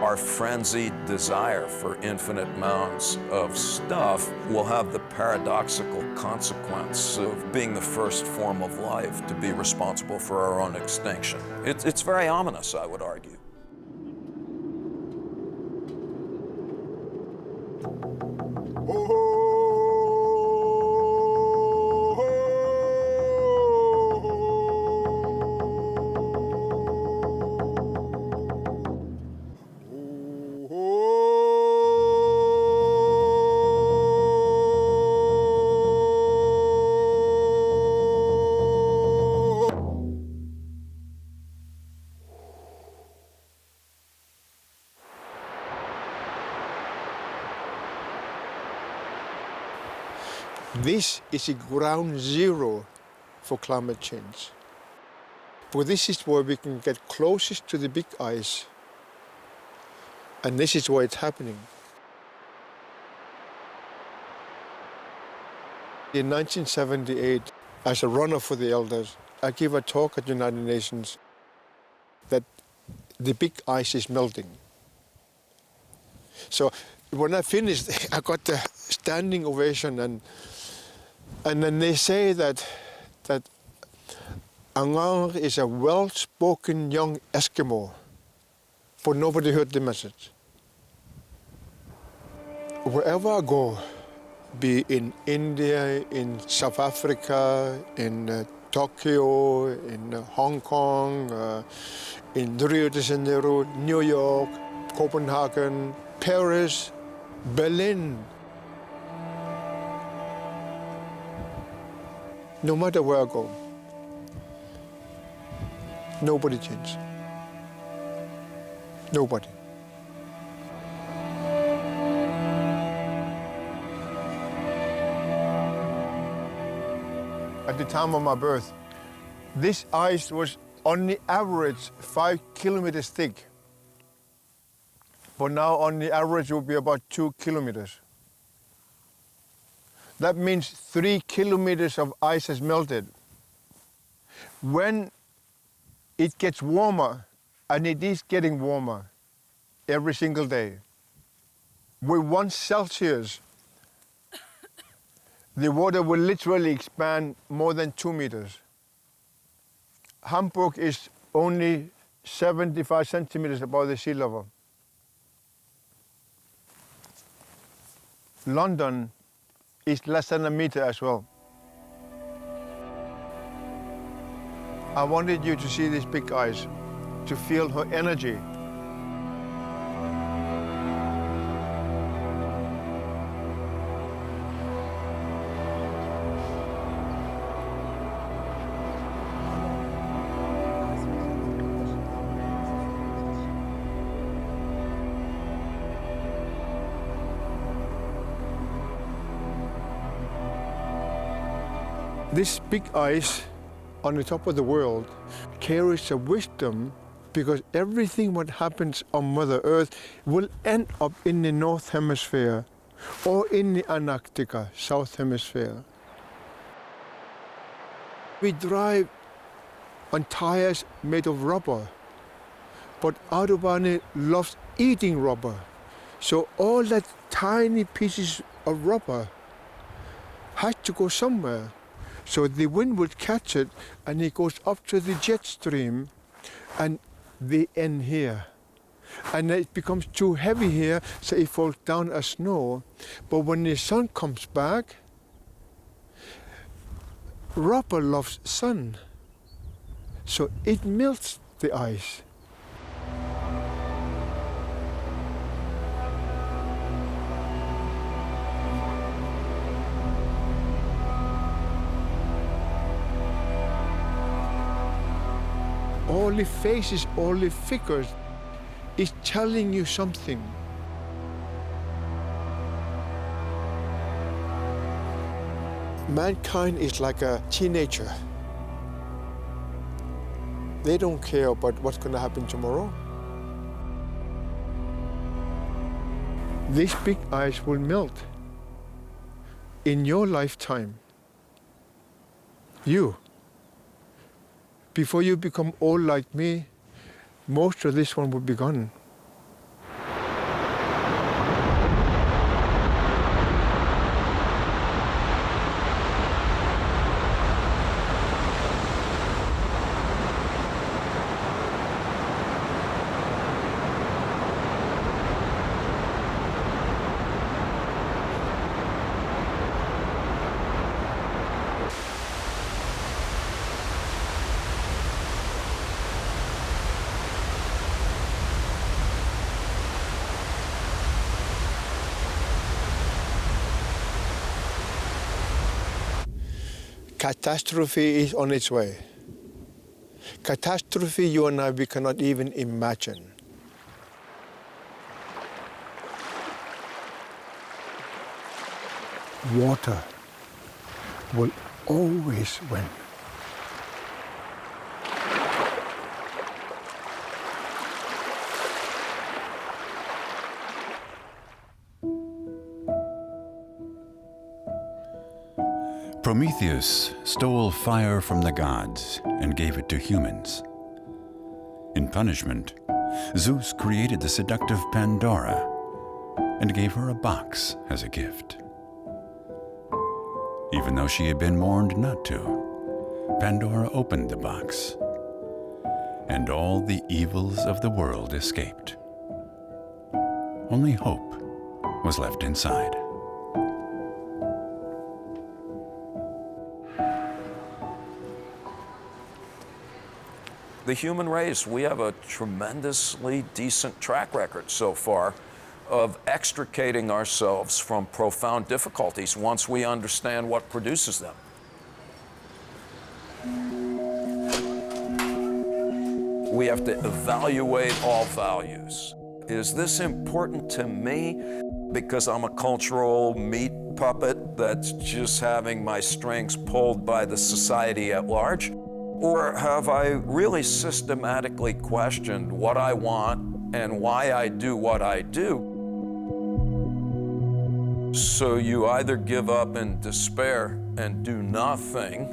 S3: Our frenzied desire for infinite amounts of stuff will have the paradoxical consequence of being the first form of life to be responsible for our own extinction. It's very ominous, I would argue.
S8: This is a ground zero for climate change. For this is where we can get closest to the big ice. And this is where it's happening. In 1978, as a runner for the elders, I gave a talk at the United Nations that the big ice is melting. So when I finished, I got the standing ovation, and then they say that Angar is a well-spoken young Eskimo, but nobody heard the message. Wherever I go, be in India, in South Africa, in Tokyo, in Hong Kong, in Rio de Janeiro, New York, Copenhagen, Paris, Berlin. No matter where I go, nobody changed. Nobody. At the time of my birth, this ice was on the average 5 kilometers thick. But now on the average it will be about 2 kilometers. That means 3 kilometers of ice has melted. When it gets warmer, and it is getting warmer every single day, with 1 Celsius, the water will literally expand more than 2 meters. Hamburg is only 75 centimeters above the sea level. London is less than a meter as well. I wanted you to see this big ice, to feel her energy. This big ice on the top of the world carries a wisdom, because everything what happens on Mother Earth will end up in the North Hemisphere or in the Antarctica, South Hemisphere. We drive on tires made of rubber, but Autobahn loves eating rubber. So all that tiny pieces of rubber has to go somewhere. So the wind would catch it, and it goes up to the jet stream, and they end here. And it becomes too heavy here, so it falls down as snow. But when the sun comes back, rubber loves sun, so it melts the ice. All the faces, all the figures is telling you something. Mankind is like a teenager. They don't care about what's going to happen tomorrow. This big ice will melt in your lifetime. Before you become old like me, most of this one will be gone. Catastrophe is on its way. Catastrophe you and I, we cannot even imagine. Water will always win.
S1: Prometheus stole fire from the gods and gave it to humans. In punishment, Zeus created the seductive Pandora and gave her a box as a gift. even though she had been warned not to. Pandora opened the box, and all the evils of the world escaped. Only hope was left inside.
S3: The human race, we have a tremendously decent track record so far of extricating ourselves from profound difficulties once we understand what produces them. We have to evaluate all values. Is this important to me because I'm a cultural meat puppet that's just having my strings pulled by the society at large? Or have I really systematically questioned what I want and why I do what I do? So you either give up in despair and do nothing,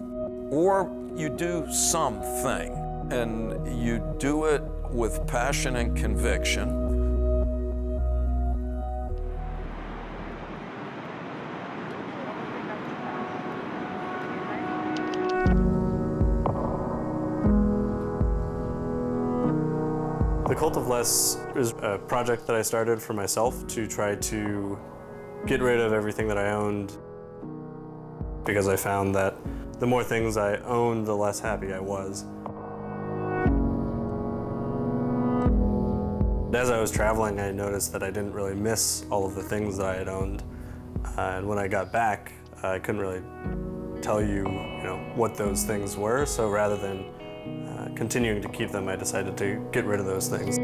S3: or you do something, and you do it with passion and conviction.
S11: The Cult of Less is a project that I started for myself to try to get rid of everything that I owned, because I found that the more things I owned, the less happy I was. As I was traveling, I noticed that I didn't really miss all of the things that I had owned. And when I got back, I couldn't really tell you, what those things were. So rather than continuing to keep them, I decided to get rid of those things.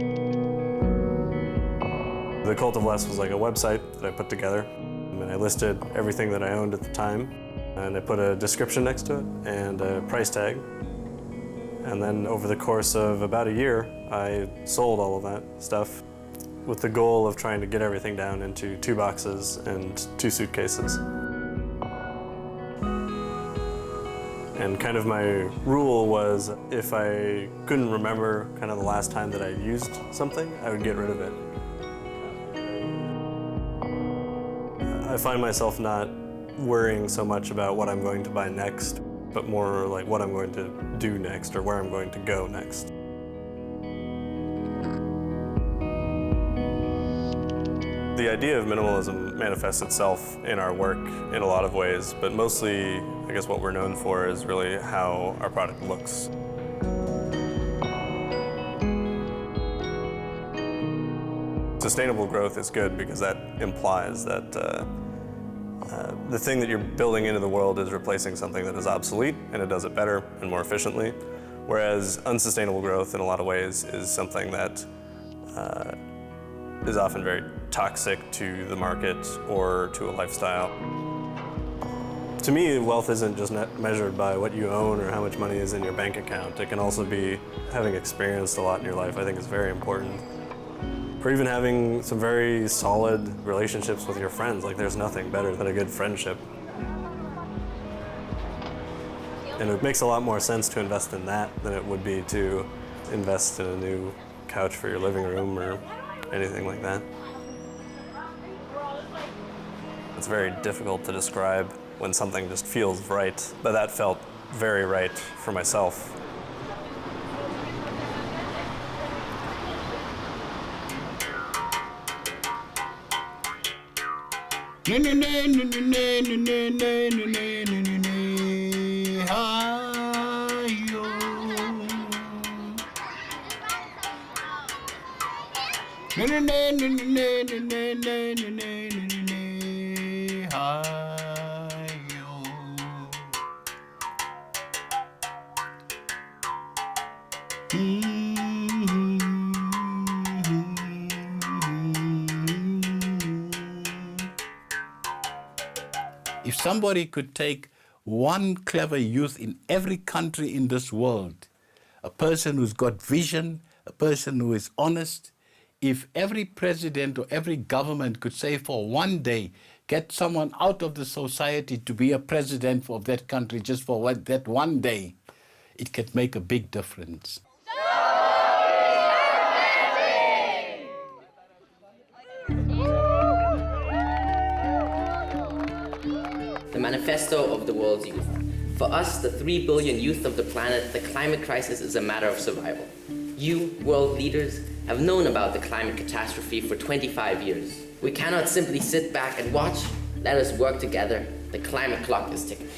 S11: The Cult of Less was like a website that I put together, and I listed everything that I owned at the time, and I put a description next to it and a price tag. And then over the course of about a year, I sold all of that stuff with the goal of trying to get everything down into 2 boxes and 2 suitcases. And kind of my rule was, if I couldn't remember kind of the last time that I used something, I would get rid of it. I find myself not worrying so much about what I'm going to buy next, but more like what I'm going to do next or where I'm going to go next. The idea of minimalism manifests itself in our work in a lot of ways, but mostly, I guess what we're known for is really how our product looks. Sustainable growth is good because that implies that the thing that you're building into the world is replacing something that is obsolete, and it does it better and more efficiently, whereas unsustainable growth in a lot of ways is something that is often very toxic to the market or to a lifestyle. To me, wealth isn't just measured by what you own or how much money is in your bank account. It can also be having experienced a lot in your life. I think is very important. Or even having some very solid relationships with your friends. Like, there's nothing better than a good friendship. And it makes a lot more sense to invest in that than it would be to invest in a new couch for your living room or anything like that. It's very difficult to describe when something just feels right, but that felt very right for myself.
S2: If somebody could take one clever youth in every country in this world, a person who's got vision, a person who is honest, if every president or every government could say for one day, get someone out of the society to be a president of that country just for that one day, it could make a big difference.
S13: the manifesto of the world's youth. For us, the 3 billion youth of the planet, the climate crisis is a matter of survival. You, world leaders, have known about the climate catastrophe for 25 years. We cannot simply sit back and watch. Let us work together. The climate clock is ticking.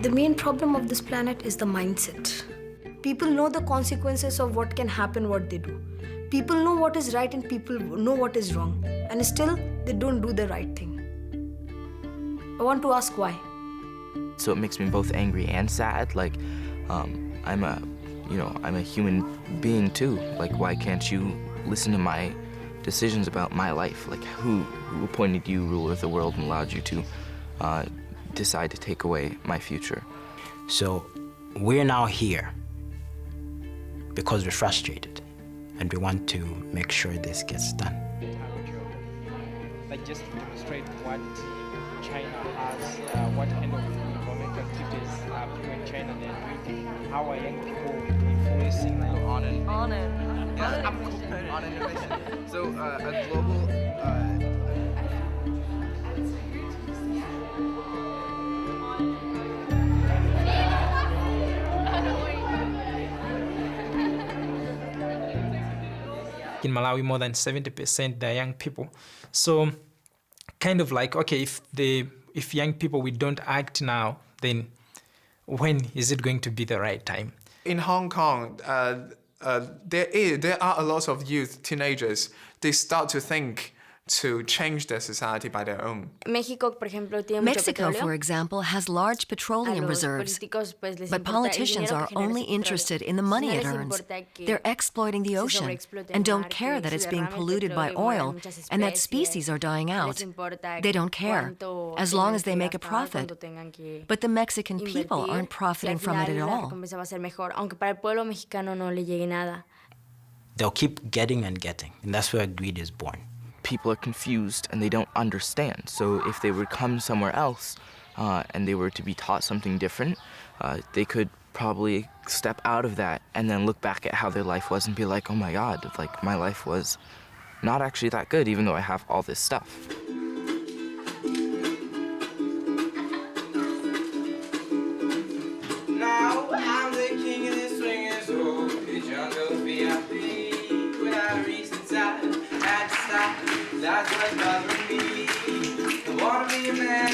S15: The main problem of this planet is the mindset. People know the consequences of what can happen, what they do. People know what is right and people know what is wrong. And still, they don't do the right thing. I want to ask why.
S23: So it makes me both angry and sad. Like, I'm a human being too. Like, why can't you listen to my decisions about my life? Like, who appointed you ruler of the world and allowed you to decide to take away my future?
S24: So we're now here because we're frustrated and we want to make sure this gets done.
S25: Like, just to demonstrate what China has, what kind of economic activities people in China they're doing, how are young people influencing on
S26: innovation. So a global
S25: in Malawi, more than 70% they're young people. So kind of like, okay, if young people, we don't act now, then when is it going to be the right time?
S27: In Hong Kong, there are a lot of youth, teenagers, they start to think to change their society by their own.
S28: Mexico, for example, has large petroleum reserves, but politicians are only interested in the money it earns. They're exploiting the ocean and don't care that it's being polluted by oil and that species are dying out. They don't care, as long as they make a profit. But the Mexican people aren't profiting from it at all.
S24: They'll keep getting and getting, and that's where greed is born.
S23: People are confused and they don't understand. So if they would come somewhere else and they were to be taught something different, they could probably step out of that and then look back at how their life was and be like, oh my God, like my life was not actually that good, even though I have all this stuff.
S26: Now I'm the king of the swingers, oh, the jungle VIP, without a reason to stop. That's what's bothering me. I wanna be a man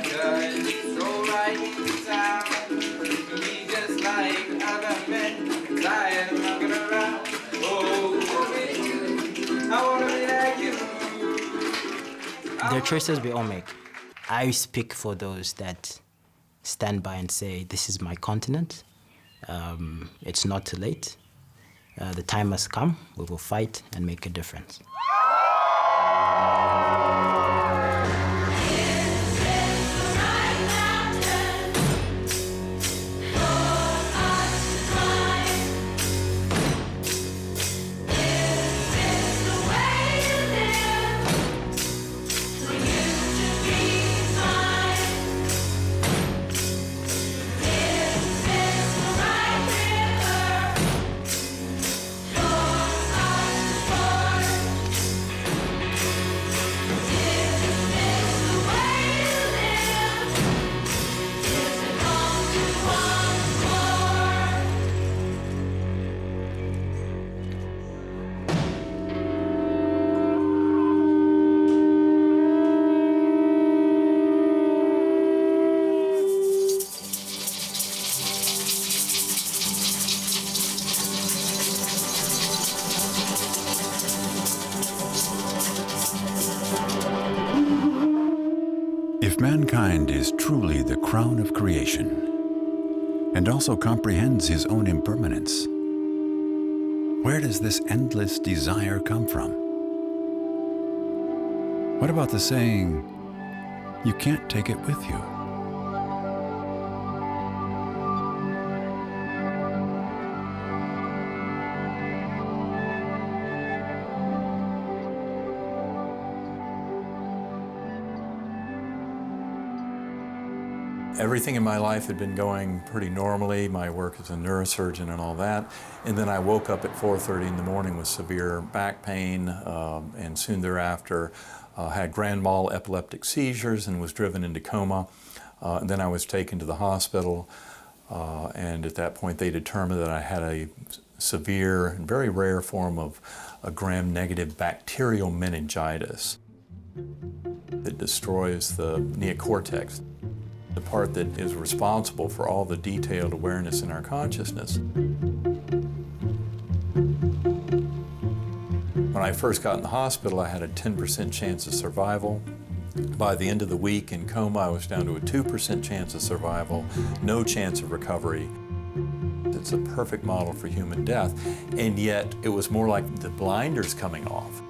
S26: does. Stroll right into town. Be just like other men. Tired of walking around. Oh, I wanna be like you.
S24: There are choices we all make. I speak for those that stand by and say, this is my continent. It's not too late. The time has come. We will fight and make a difference.
S1: If mankind is truly the crown of creation, and also comprehends his own impermanence, where does this endless desire come from? What about the saying, you can't take it with you?
S5: Everything in my life had been going pretty normally, my work as a neurosurgeon and all that, and then I woke up at 4:30 in the morning with severe back pain, and soon thereafter had grand mal epileptic seizures and was driven into coma. And then I was taken to the hospital, and at that point they determined that I had a severe and very rare form of a gram-negative bacterial meningitis that destroys the neocortex, the part that is responsible for all the detailed awareness in our consciousness. When I first got in the hospital, I had a 10% chance of survival. By the end of the week in coma, I was down to a 2% chance of survival, no chance of recovery. It's a perfect model for human death, and yet it was more like the blinders coming off.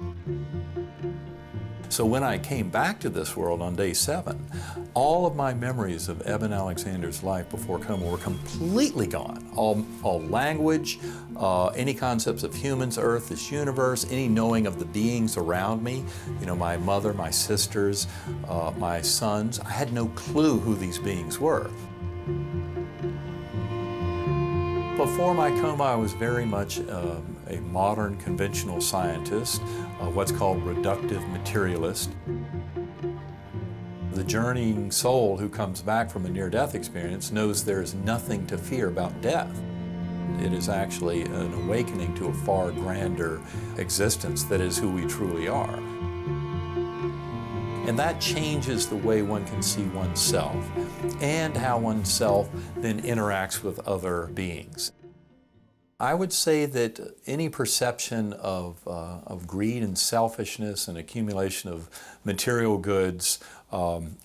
S5: So when I came back to this world on day 7, all of my memories of Eben Alexander's life before coma were completely gone. All language, any concepts of humans, earth, this universe, any knowing of the beings around me, you know, my mother, my sisters, my sons. I had no clue who these beings were. Before my coma, I was very much a modern conventional scientist, what's called reductive materialist. The journeying soul who comes back from a near-death experience knows there is nothing to fear about death. It is actually an awakening to a far grander existence that is who we truly are. And that changes the way one can see oneself and how oneself then interacts with other beings. I would say that any perception of greed and selfishness and accumulation of material goods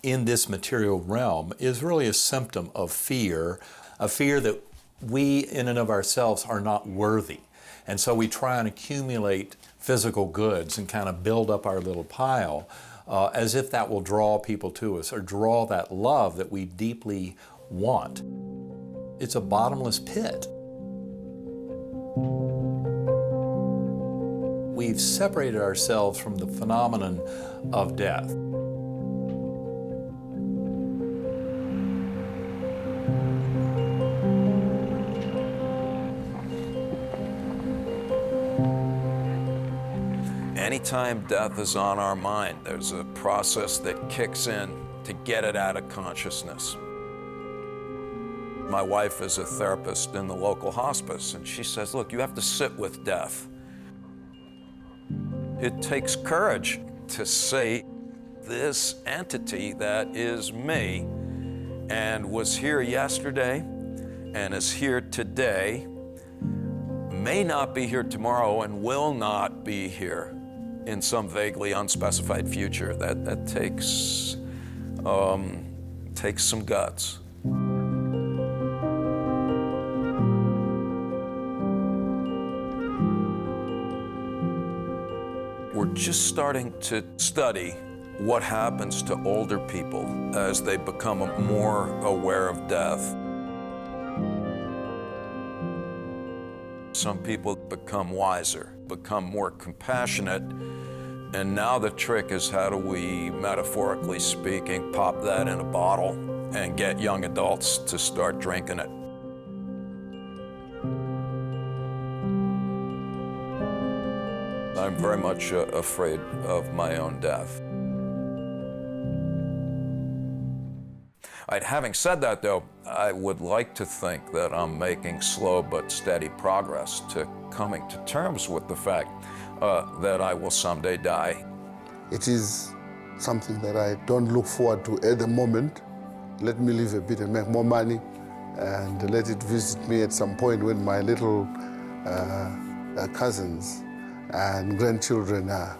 S5: in this material realm is really a symptom of fear, a fear that we in and of ourselves are not worthy. And so we try and accumulate physical goods and kind of build up our little pile as if that will draw people to us or draw that love that we deeply want. It's a bottomless pit. We've separated ourselves from the phenomenon of death.
S3: Anytime death is on our mind, there's a process that kicks in to get it out of consciousness. My wife is a therapist in the local hospice, and she says, look, you have to sit with death. It takes courage to say, this entity that is me and was here yesterday and is here today may not be here tomorrow and will not be here in some vaguely unspecified future. That takes some guts. We're just starting to study what happens to older people as they become more aware of death. Some people become wiser, become more compassionate, and now the trick is how do we, metaphorically speaking, pop that in a bottle and get young adults to start drinking it. I'm very much afraid of my own death. Having said that, though, I would like to think that I'm making slow but steady progress to coming to terms with the fact that I will someday die.
S4: It is something that I don't look forward to at the moment. Let me live a bit and make more money, and let it visit me at some point when my little cousins and grandchildren are,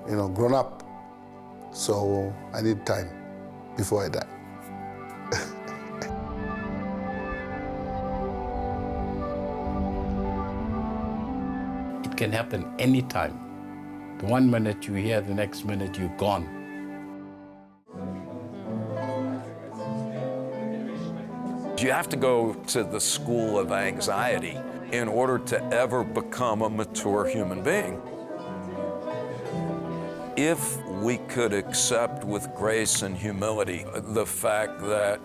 S4: grown up. So I need time before I die.
S2: It can happen anytime. The 1 minute you're here, the next minute you're gone.
S3: You have to go to the school of anxiety in order to ever become a mature human being. If we could accept with grace and humility the fact that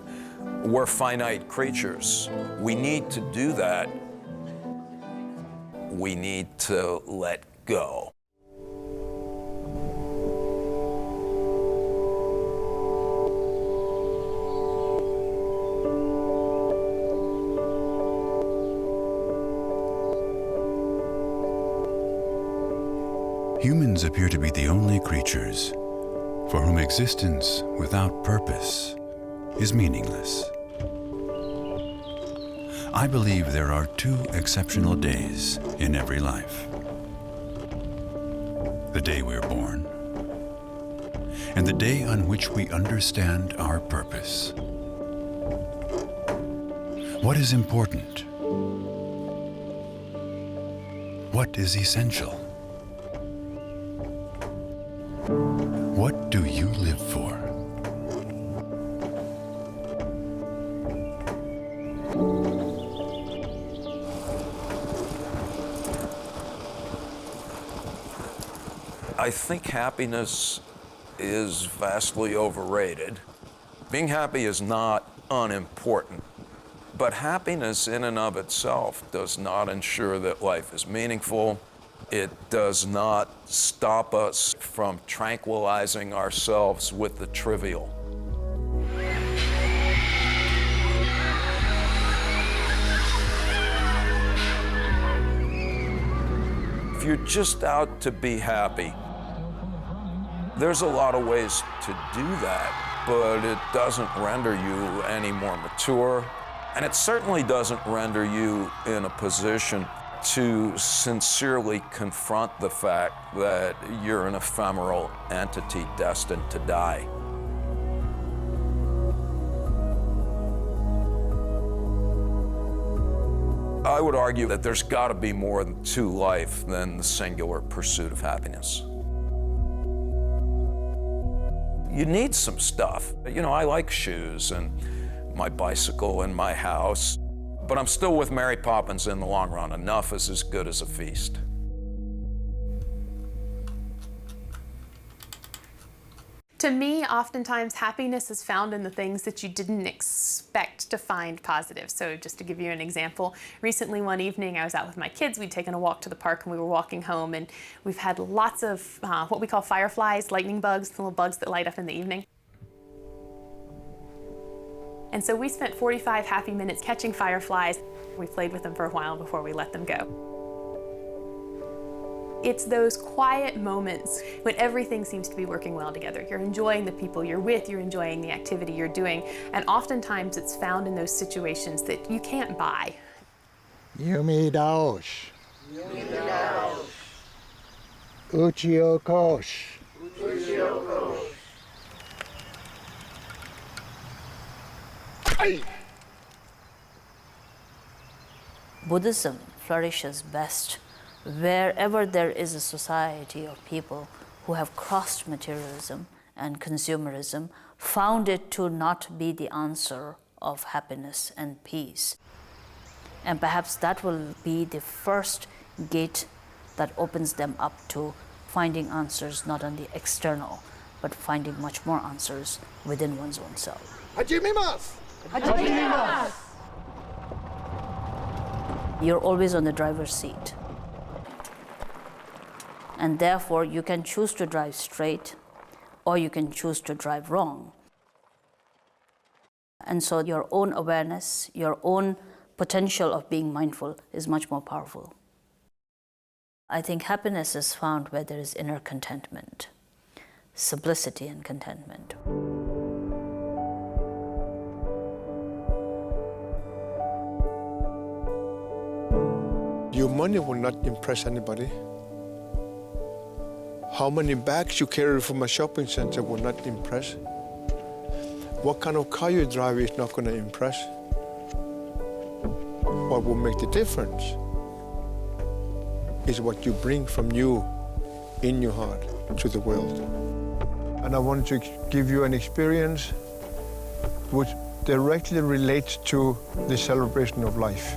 S3: We're finite creatures. We need to do that. We need to let go.
S1: Humans appear to be the only creatures for whom existence without purpose is meaningless. I believe there are two exceptional days in every life. The day we're born, and the day on which we understand our purpose. What is important? What is essential? What do you live for?
S3: I think happiness is vastly overrated. Being happy is not unimportant, but happiness in and of itself does not ensure that life is meaningful. It does not stop us from tranquilizing ourselves with the trivial. If you're just out to be happy, there's a lot of ways to do that, but it doesn't render you any more mature, and it certainly doesn't render you in a position to sincerely confront the fact that you're an ephemeral entity destined to die. I would argue that there's got to be more to life than the singular pursuit of happiness. You need some stuff. You know, I like shoes and my bicycle and my house, but I'm still with Mary Poppins in the long run. Enough is as good as a feast.
S6: To me, oftentimes happiness is found in the things that you didn't expect to find positive. So just to give you an example, recently one evening I was out with my kids. We'd taken a walk to the park and we were walking home, and we've had lots of what we call fireflies, lightning bugs, the little bugs that light up in the evening. And so we spent 45 happy minutes catching fireflies. We played with them for a while before we let them go. It's those quiet moments when everything seems to be working well together. You're enjoying the people you're with, you're enjoying the activity you're doing, and oftentimes it's found in those situations that you can't buy.
S8: Yumidaos. Uchiokos.
S9: Buddhism flourishes best wherever there is a society of people who have crossed materialism and consumerism, found it to not be the answer of happiness and peace. And perhaps that will be the first gate that opens them up to finding answers not on the external, but finding much more answers within one's own self. You're always on the driver's seat. And therefore, you can choose to drive straight, or you can choose to drive wrong. And so your own awareness, your own potential of being mindful is much more powerful. I think happiness is found where there is inner contentment, simplicity and contentment.
S8: Your money will not impress anybody. How many bags you carry from a shopping center will not impress. What kind of car you drive is not going to impress. What will make the difference is what you bring from you in your heart to the world. And I want to give you an experience which directly relates to the celebration of life.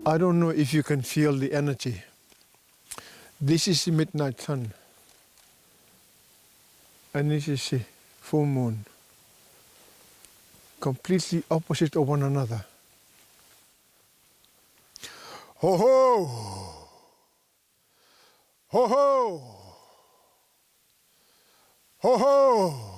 S8: I don't know if you can feel the energy. This is the midnight sun. And this is the full moon. Completely opposite of one another. Ho ho! Ho ho! Ho ho!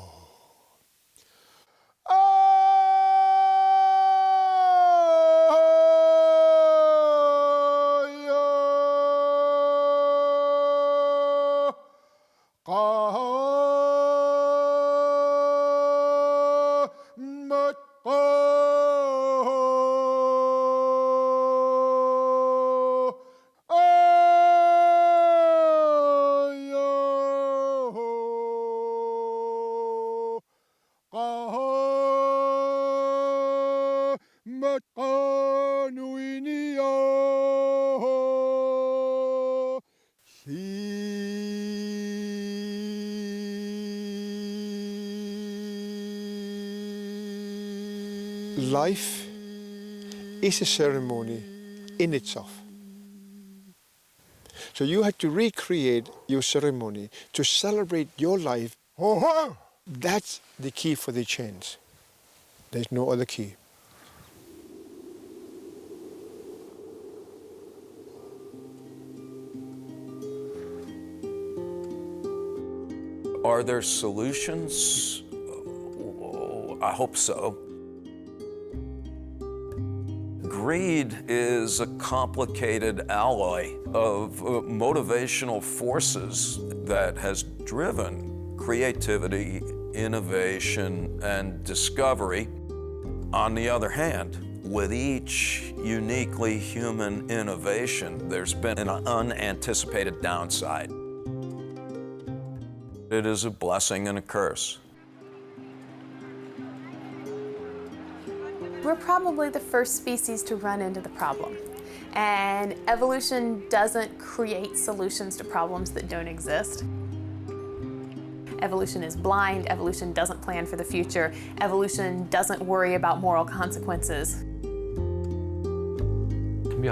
S8: Life is a ceremony in itself. So you had to recreate your ceremony to celebrate your life. That's the key for the change. There's no other key.
S3: Are there solutions? I hope so. Greed is a complicated alloy of motivational forces that has driven creativity, innovation, and discovery. On the other hand, with each uniquely human innovation, there's been an unanticipated downside. It is a blessing and a curse.
S6: We're probably the first species to run into the problem. And evolution doesn't create solutions to problems that don't exist. Evolution is blind. Evolution doesn't plan for the future. Evolution doesn't worry about moral consequences.
S7: We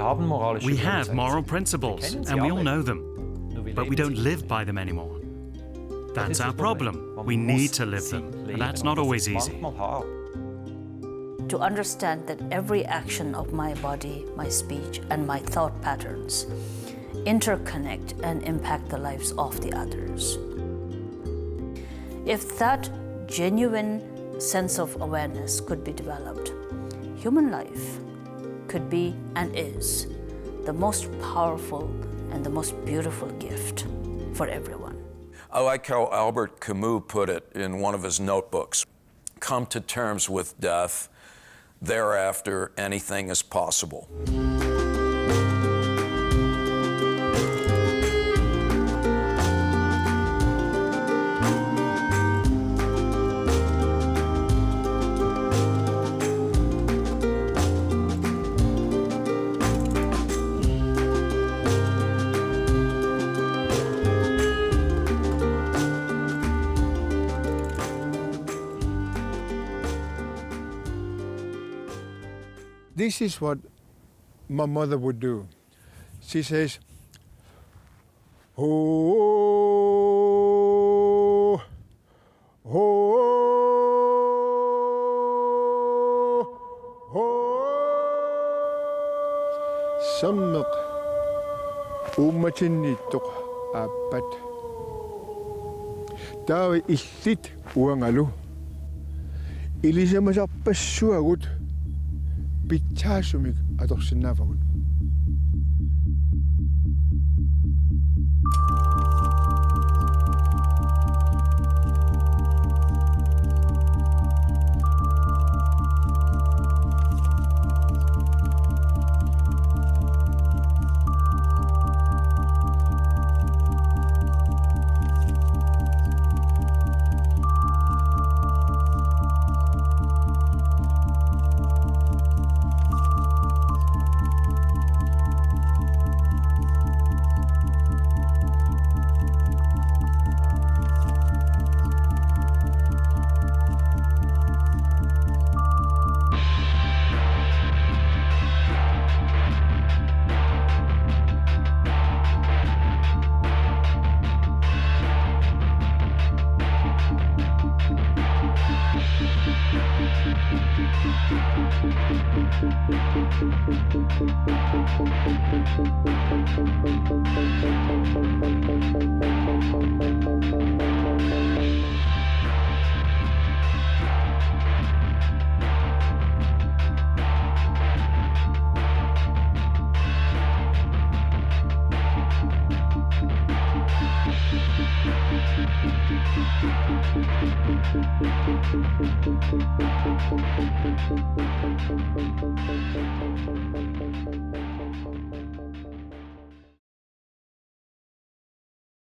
S7: have moral principles, and we all know them, but we don't live by them anymore. That's our problem. We need to live them, and that's not always easy.
S9: To understand that every action of my body, my speech, and my thought patterns interconnect and impact the lives of the others. If that genuine sense of awareness could be developed, human life could be and is the most powerful and the most beautiful gift for everyone.
S3: I like how Albert Camus put it in one of his notebooks. Come to terms with death. Thereafter, anything is possible.
S8: This is what my mother would do. She says, "Oh, oh, oh." Sammak umatinnitok apat. Tawi illit uangalu. Ilisa masapassuagut. Pitchasumik adorsinavagut.